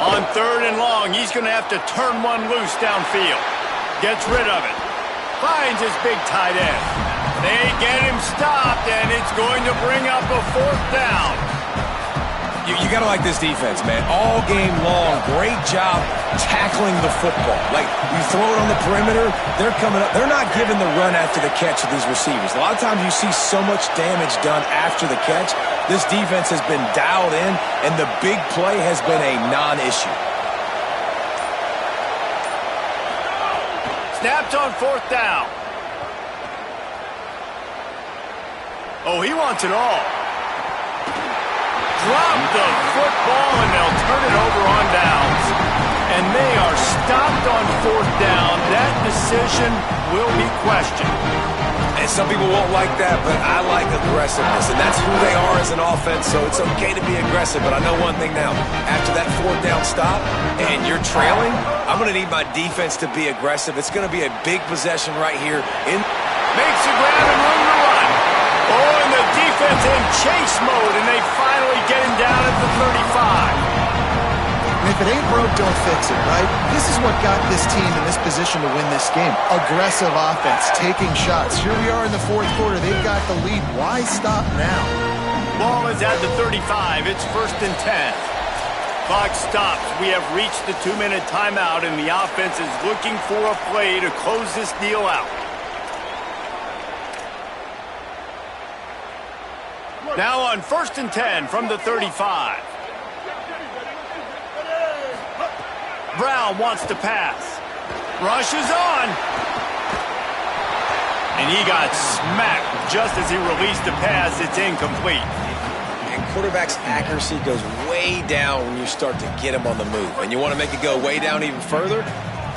On 3rd and long, he's going to have to turn one loose downfield. Gets rid of it. Finds his big tight end. They get him stopped, and it's going to bring up a 4th down. You got to like this defense, man. All game long, great job tackling the football. Like, you throw it on the perimeter, they're coming up. They're not giving the run after the catch to these receivers. A lot of times you see so much damage done after the catch. This defense has been dialed in, and the big play has been a non-issue. Snapped on 4th down. Oh, he wants it all. Drop the football, and they'll turn it over on downs. And they are stopped on 4th down. That decision will be questioned. And some people won't like that, but I like aggressiveness, and that's who they are as an offense, so it's okay to be aggressive. But I know one thing now. After that 4th down stop and you're trailing, I'm going to need my defense to be aggressive. It's going to be a big possession right here. Makes a grab and room to run. Oh, and the defense in chase mode, and they finally get him down at the 35. And if it ain't broke, don't fix it, right? This is what got this team in this position to win this game. Aggressive offense, taking shots. Here we are in the 4th quarter. They've got the lead. Why stop now? Ball is at the 35. It's 1st and 10. clock stops. We have reached the 2-minute timeout, and the offense is looking for a play to close this deal out. Now on 1st and 10 from the 35. Brown wants to pass. Rushes on. And he got smacked just as he released the pass. It's incomplete. And quarterback's accuracy goes way down when you start to get him on the move. And you want to make it go way down even further?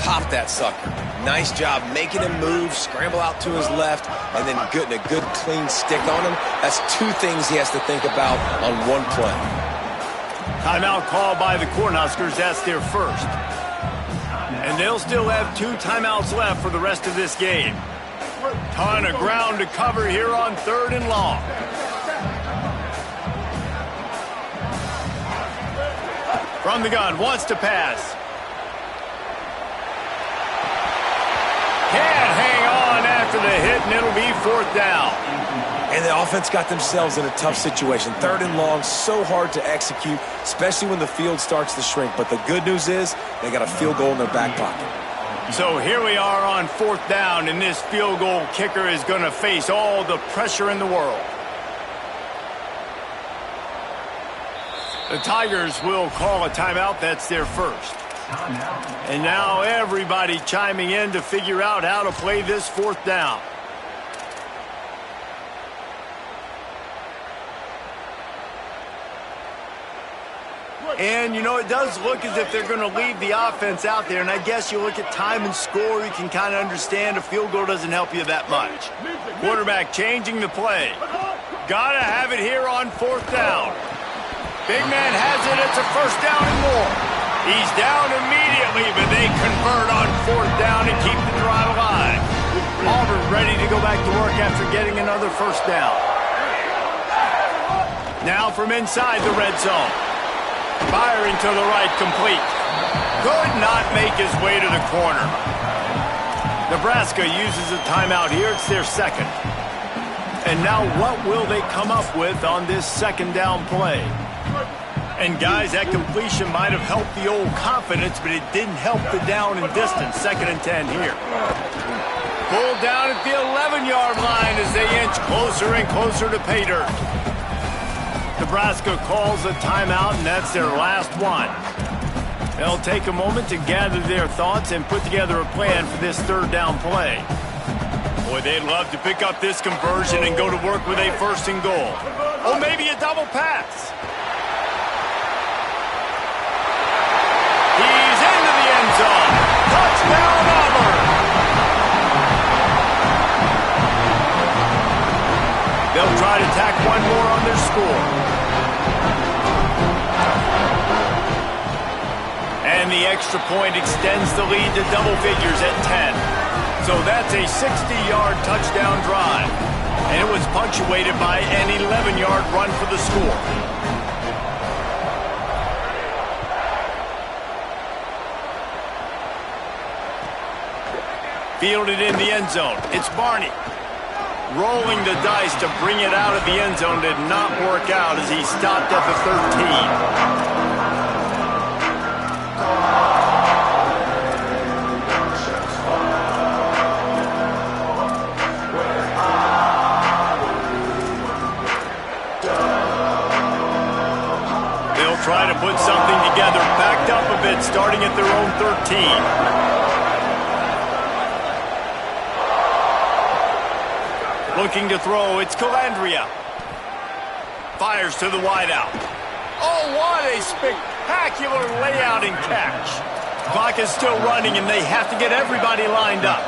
Pop that sucker. Nice job making him move, scramble out to his left, and then getting a good clean stick on him. That's two things he has to think about on one play. Timeout called by the Cornhuskers. That's their first. And they'll still have 2 timeouts left for the rest of this game. Ton of ground to cover here on 3rd and long. From the gun, wants to pass. Can't hang on after the hit, and it'll be 4th down. And the offense got themselves in a tough situation. 3rd and long, so hard to execute, especially when the field starts to shrink. But the good news is they got a field goal in their back pocket. So here we are on 4th down, and this field goal kicker is going to face all the pressure in the world. The Tigers will call a timeout. That's their first. And now everybody chiming in to figure out how to play this 4th down. And, you know, it does look as if they're going to leave the offense out there. And I guess you look at time and score, you can kind of understand a field goal doesn't help you that much. Quarterback changing the play. Got to have it here on 4th down. Big man has it. It's a 1st down and more. He's down immediately, but they convert on 4th down and keep the drive alive. Auburn ready to go back to work after getting another 1st down. Now from inside the red zone. Firing to the right, complete. Could not make his way to the corner. Nebraska uses a timeout here. It's their second. And now what will they come up with on this 2nd down play? And guys, that completion might have helped the old confidence, but it didn't help the down and distance. 2nd and 10 here. Pulled down at the 11-yard line as they inch closer and closer to pay dirt. Nebraska calls a timeout, and that's their last one. They'll take a moment to gather their thoughts and put together a plan for this 3rd down play. Boy, they'd love to pick up this conversion and go to work with a 1st and goal. Or maybe a double pass. He's into the end zone. Touchdown, Auburn! They'll try to tack one more on their score. And the extra point extends the lead to double figures at 10. So that's a 60-yard touchdown drive. And it was punctuated by an 11-yard run for the score. Fielded in the end zone. It's Barney. Rolling the dice to bring it out of the end zone did not work out as he stopped at the 13. They'll try to put something together, backed up a bit, starting at their own 13. Looking to throw, it's Calandria. Fires to the wideout. Oh, what a spectacular layout and catch. Clock is still running, and they have to get everybody lined up.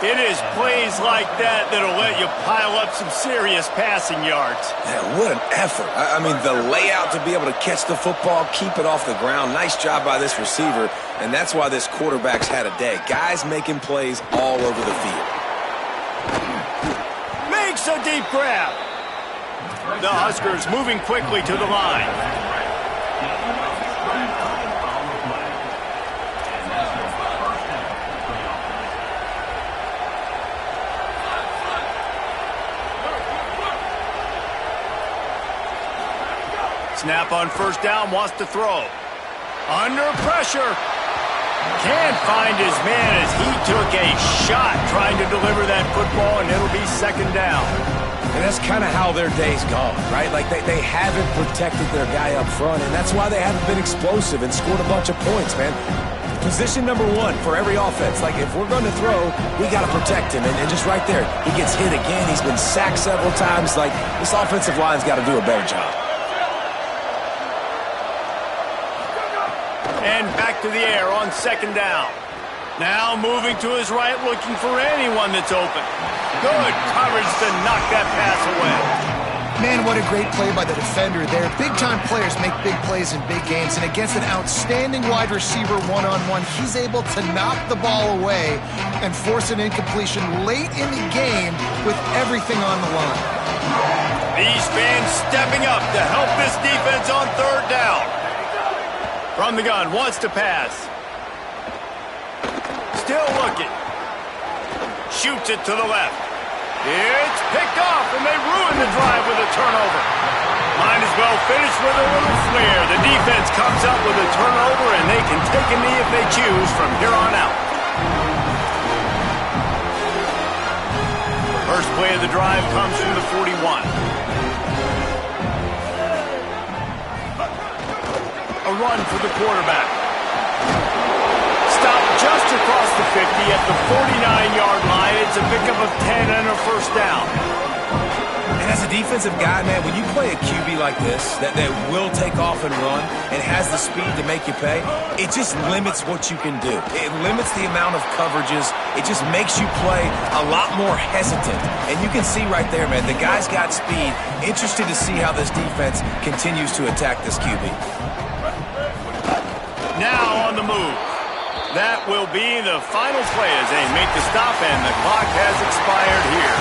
It is plays like that that'll let you pile up some serious passing yards. Man, what an effort. I mean, the layout to be able to catch the football, keep it off the ground. Nice job by this receiver, and that's why this quarterback's had a day. Guys making plays all over the field. Makes a deep grab. The Huskers moving quickly to the line. Snap on 1st down, wants to throw. Under pressure. Can't find his man as he took a shot trying to deliver that football, and it'll be second down. And that's kind of how their day's gone, right? Like they haven't protected their guy up front, and that's why they haven't been explosive and scored a bunch of points, man. Position number one for every offense. Like, if we're going to throw, we got to protect him. And just right there, he gets hit again. He's been sacked several times. Like, this offensive line's got to do a better job. And back to the air on second down. Now moving to his right, looking for anyone that's open. Good coverage to knock that pass away. Man, what a great play by the defender there. Big-time players make big plays in big games, and against an outstanding wide receiver one-on-one, he's able to knock the ball away and force an incompletion late in the game with everything on the line. These fans stepping up to help this defense on third down. From the gun, wants to pass. Still looking. Shoots it to the left. It's picked off, and they ruin the drive with a turnover. Might as well finish with a little flair. The defense comes up with a turnover, and they can take a knee if they choose from here on out. First play of the drive comes from the 41. A run for the quarterback. Stopped just across the 50 at the 49-yard line. It's a pickup of 10 and a first down. And as a defensive guy, man, when you play a QB like this that will take off and run and has the speed to make you pay, it just limits what you can do. It limits the amount of coverages. It just makes you play a lot more hesitant. And you can see right there, man, the guy's got speed. Interested to see how this defense continues to attack this QB. Now on the move. That will be the final play as they make the stop, and the clock has expired here.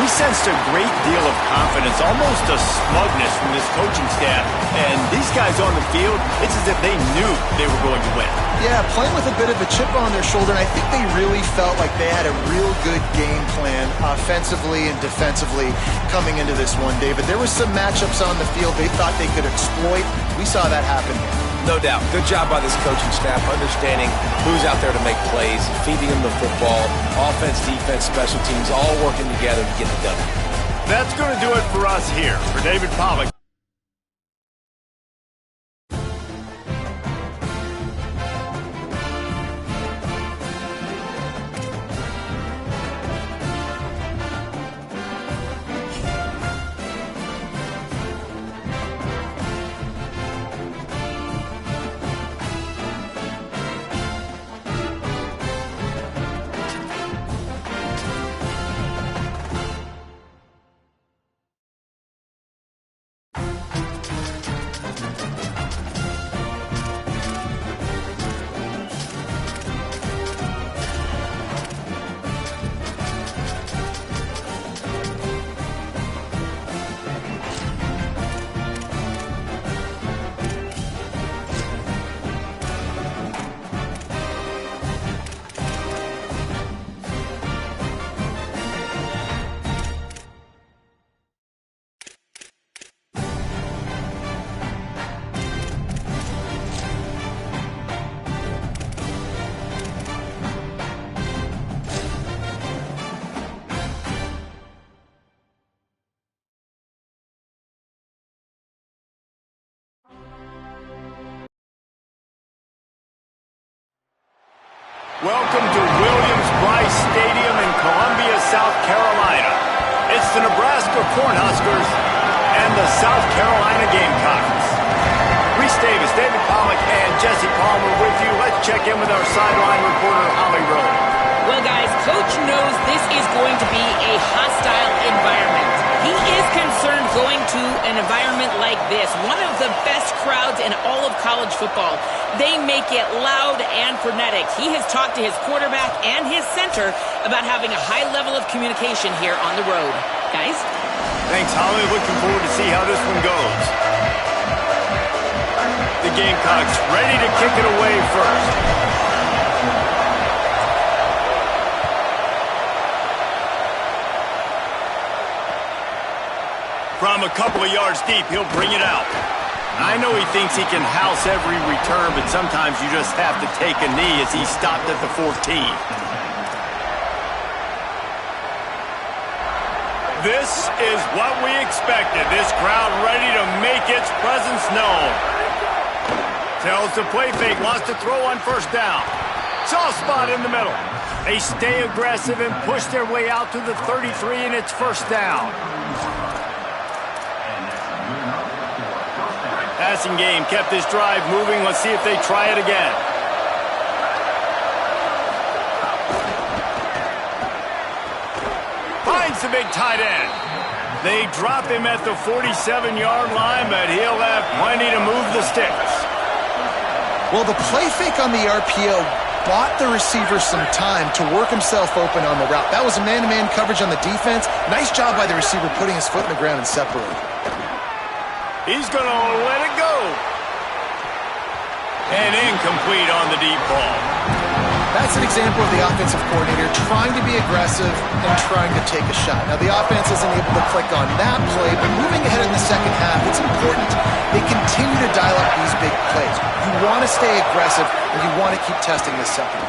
We sensed a great deal of confidence, almost a smugness from this coaching staff. And these guys on the field, it's as if they knew they were going to win. Yeah, playing with a bit of a chip on their shoulder, and I think they really felt like they had a real good game plan offensively and defensively coming into this one, David. There were some matchups on the field they thought they could exploit. We saw that happen here. No doubt. Good job by this coaching staff, understanding who's out there to make plays, feeding them the football, offense, defense, special teams, all working together to get it done. That's going to do it for us here. For David Pollack. Welcome to Williams-Brice Stadium in Columbia, South Carolina. It's the Nebraska Cornhuskers and the South Carolina Gamecocks. Reese Davis, David Pollack, and Jesse Palmer with you. Let's check in with our sideline reporter, Holly Rowe. Well, guys, Coach knows this is going to be a hostile environment. He is concerned going to an environment like this, one of the best crowds in all of college football. They make it loud and frenetic. He has talked to his quarterback and his center about having a high level of communication here on the road. Guys? Thanks, Holly. Looking forward to see how this one goes. The Gamecocks ready to kick it away first. From a couple of yards deep, he'll bring it out. I know he thinks he can house every return, but sometimes you just have to take a knee as he stopped at the 14. This is what we expected. This crowd ready to make its presence known. Tells the play fake, wants to throw on first down. Soft spot in the middle. They stay aggressive and push their way out to the 33, and it's first down. Passing game kept this drive moving. Let's see if they try it again. Finds the big tight end. They drop him at the 47-yard line, but he'll have plenty to move the sticks. Well, the play fake on the RPO bought the receiver some time to work himself open on the route. That was a man-to-man coverage on the defense. Nice job by the receiver putting his foot in the ground and separating. He's going to let it go. And incomplete on the deep ball. That's an example of the offensive coordinator trying to be aggressive and trying to take a shot. Now, the offense isn't able to click on that play, but moving ahead in the second half, it's important they continue to dial up these big plays. You want to stay aggressive, and you want to keep testing this second.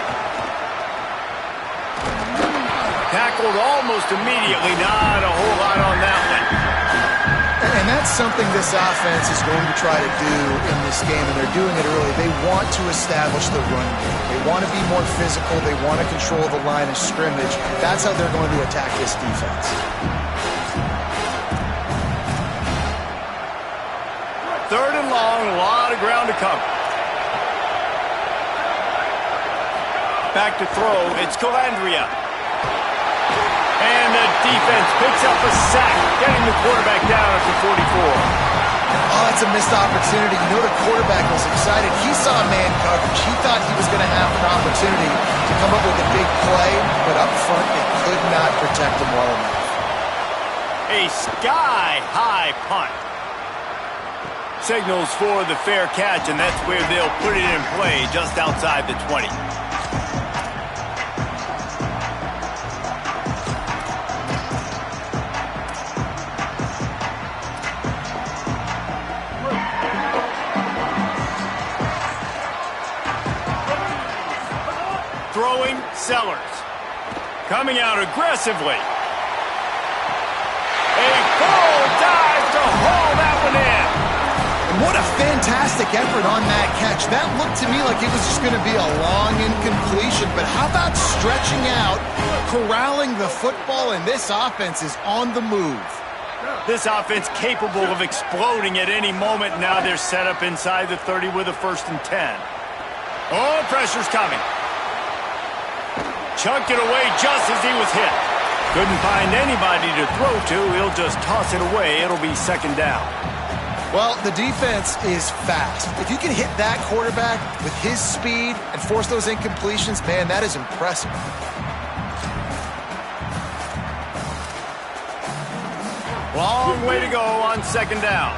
Tackled almost immediately. Not a whole lot on that one. And that's something this offense is going to try to do in this game, and they're doing it early. They want to establish the run game. They want to be more physical. They want to control the line of scrimmage. That's how they're going to attack this defense. Third and long, a lot of ground to cover. Back to throw, it's Calandria. And the defense picks up a sack, getting the quarterback down at the 44. Oh, it's a missed opportunity. You know the quarterback was excited. He saw man coverage. He thought he was going to have an opportunity to come up with a big play, but up front they could not protect him well enough. A sky-high punt. Signals for the fair catch, and that's where they'll put it in play, just outside the 20. Throwing, Sellers. Coming out aggressively. A full dive to haul that one in. What a fantastic effort on that catch. That looked to me like it was just going to be a long incompletion, but how about stretching out, corralling the football, and this offense is on the move. This offense capable of exploding at any moment. Now they're set up inside the 30 with a 1st and 10. Oh, pressure's coming. Chunked it away just as he was hit. Couldn't find anybody to throw to. He'll just toss it away. It'll be 2nd down. Well, the defense is fast. If you can hit that quarterback with his speed and force those incompletions, man, that is impressive. Long way to go on 2nd down.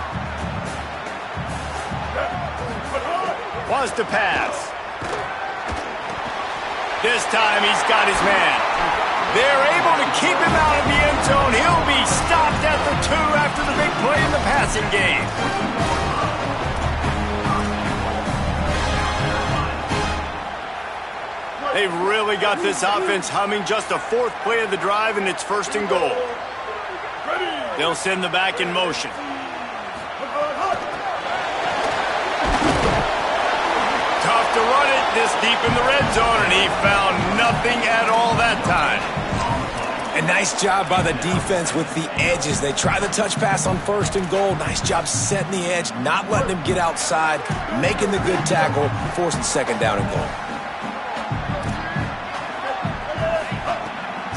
Wants to pass. This time he's got his man. They're able to keep him out of the end zone. He'll be stopped at the 2 after the big play in the passing game. They've really got this offense humming. Just a 4th play of the drive, and it's 1st and goal. They'll send the back in motion. Tough to run it this deep in the red zone, and he found nothing at all that time. And nice job by the defense with the edges. They try the touch pass on 1st and goal. Nice job setting the edge, not letting him get outside, making the good tackle, forcing 2nd down and goal.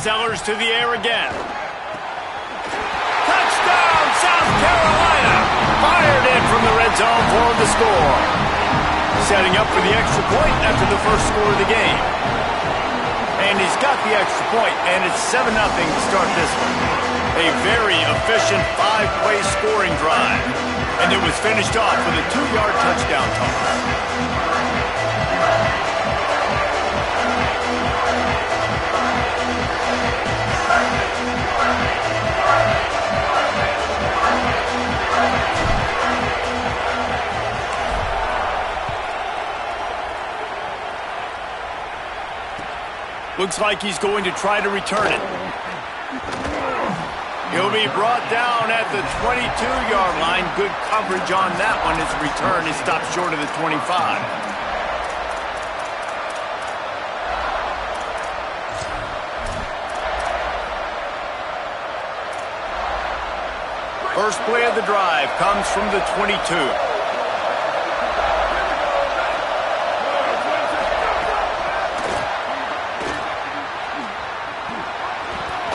Sellers to the air again. Touchdown, South Carolina! Fired in from the red zone for the score. Setting up for the extra point after the 1st score of the game. And he's got the extra point, and it's 7-0 to start this one. A very efficient 5-play scoring drive. And it was finished off with a 2-yard touchdown toss. Looks like he's going to try to return it. He'll be brought down at the 22-yard line. Good coverage on that one. His return is stopped short of the 25. First play of the drive comes from the 22.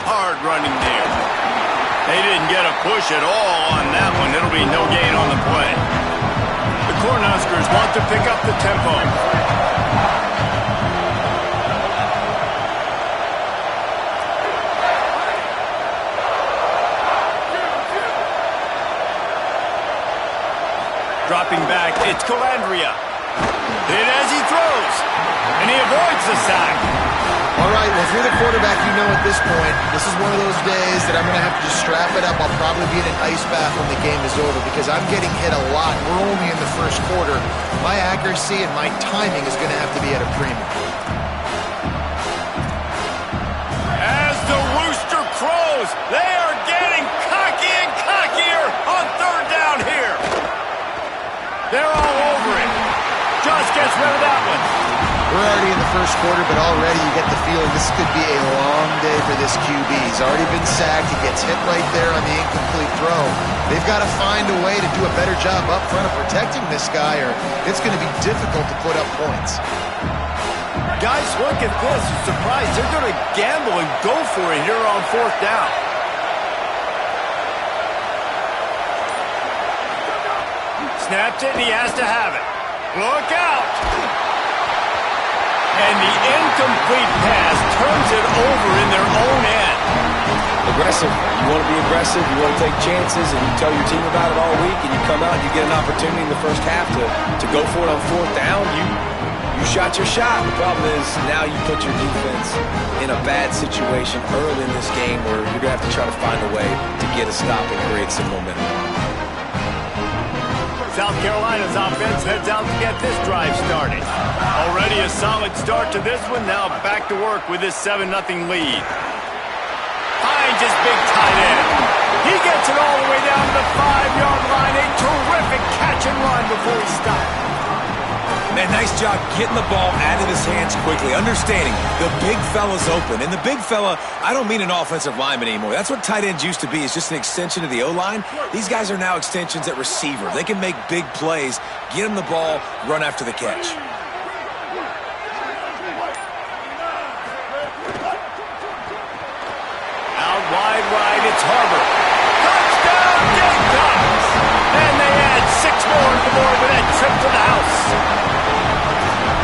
Hard running there. They didn't get a push at all on that one. It'll be no gain on the play. The Cornhuskers want to pick up the tempo. Dropping back, it's Calandria. Hit as he throws, and he avoids the sack. All right, well, if you're the quarterback, you know at this point, this is one of those days that I'm going to have to just strap it up. I'll probably be in an ice bath when the game is over because I'm getting hit a lot. We're only in the first quarter. My accuracy and my timing is going to have to be at a premium. As the rooster crows, they are getting cocky and cockier on third down here. They're all over it. Just gets rid of that one. We're already in the first quarter, but already you get the feeling this could be a long day for this QB. He's already been sacked. He gets hit right there on the incomplete throw. They've got to find a way to do a better job up front of protecting this guy, or it's going to be difficult to put up points. Guys, look at this. You're surprised. They're going to gamble and go for it here on fourth down. Snapped it, and he has to have it. Look out! And the incomplete pass turns it over in their own end. Aggressive. You want to be aggressive. You want to take chances, and you tell your team about it all week, and you come out and you get an opportunity in the first half to go for it on fourth down. You shot your shot. The problem is now you put your defense in a bad situation early in this game where you're going to have to try to find a way to get a stop and create some momentum. South Carolina's offense heads out to get this drive started. Already a solid start to this one. Now back to work with this 7-0 lead. Hines is big tight end. He gets it all the way down to the 5-yard line. A terrific catch and run before he stopped. Man, nice job getting the ball out of his hands quickly, understanding the big fella's open. And the big fella, I don't mean an offensive lineman anymore. That's what tight ends used to be, is just an extension of the O-line. These guys are now extensions at receiver. They can make big plays, get him the ball, run after the catch. Out wide right, it's Harbor. Touchdown, Gamecocks! And they add 6 more on the board with that trip to the house.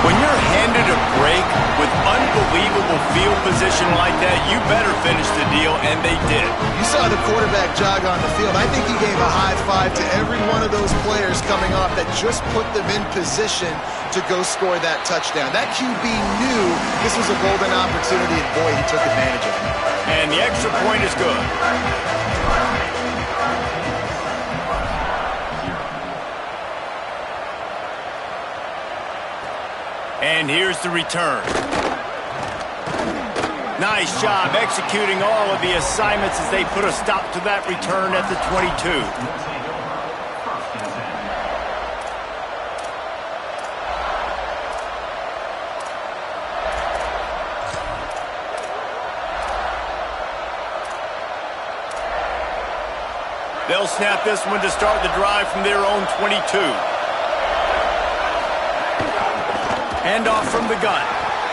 When you're handed a break with unbelievable field position like that, you better finish the deal, and they did. You saw the quarterback jog on the field. I think he gave a high five to every one of those players coming off that just put them in position to go score that touchdown. That QB knew this was a golden opportunity, and boy, he took advantage of it. And the extra point is good. And here's the return. Nice job executing all of the assignments as they put a stop to that return at the 22. They'll snap this one to start the drive from their own 22. Hand off from the gun.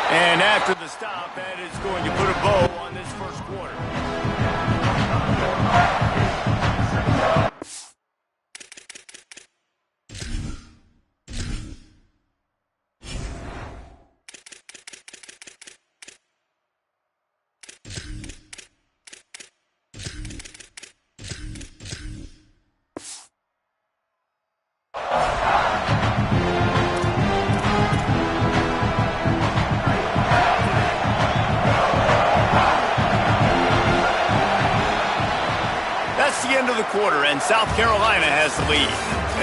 And after the stop, that is going to put a bow on this first quarter. Quarter, and South Carolina has the lead.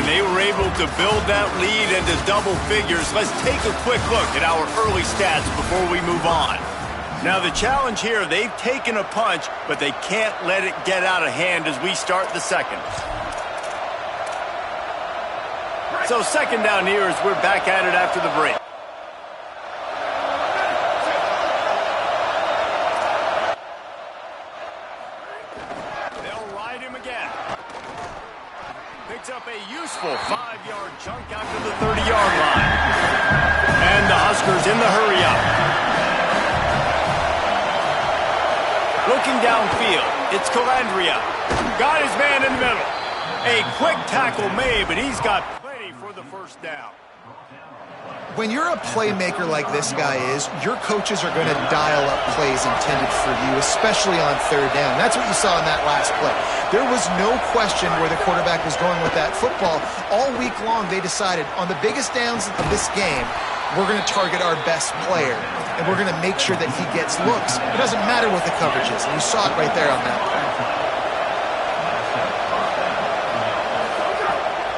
And they were able to build that lead into double figures. Let's take a quick look at our early stats before we move on. Now the challenge here, they've taken a punch, but they can't let it get out of hand as we start the second. So second down here as we're back at it after the break. They'll ride him again. Picks up a useful 5-yard chunk out to the 30-yard line. And the Huskers in the hurry up. Looking downfield, it's Calandria. Got his man in the middle. A quick tackle made, but he's got plenty for the first down. When you're a playmaker like this guy is, your coaches are going to dial up plays intended for you, especially on third down. That's what you saw in that last play. There was no question where the quarterback was going with that football. All week long, they decided on the biggest downs of this game, we're going to target our best player, and we're going to make sure that he gets looks. It doesn't matter what the coverage is, and you saw it right there on that play.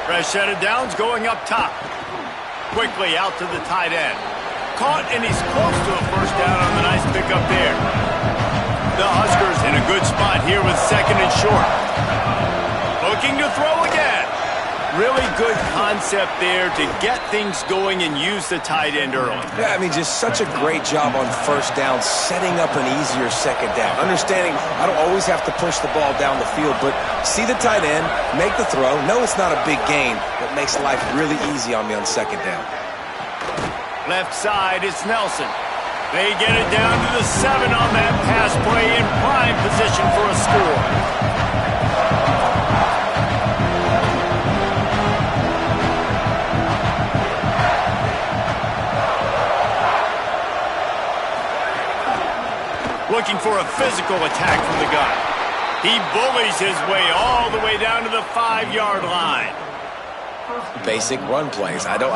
Fresh set of downs going up top. Quickly out to the tight end. Caught, and he's close to a first down on the nice pickup there. The Huskers in a good spot here with second and short. Looking to throw again. Really good concept there to get things going and use the tight end early. Yeah, I mean, just such a great job on first down, setting up an easier second down. Understanding I don't always have to push the ball down the field, but see the tight end, make the throw. No, it's not a big gain, but makes life really easy on me on second down. Left side, it's Nelson. They get it down to the 7 on that pass play in prime position for a score. Looking for a physical attack from the gun. He bullies his way all the way down to the 5-yard line. Basic run plays. I don't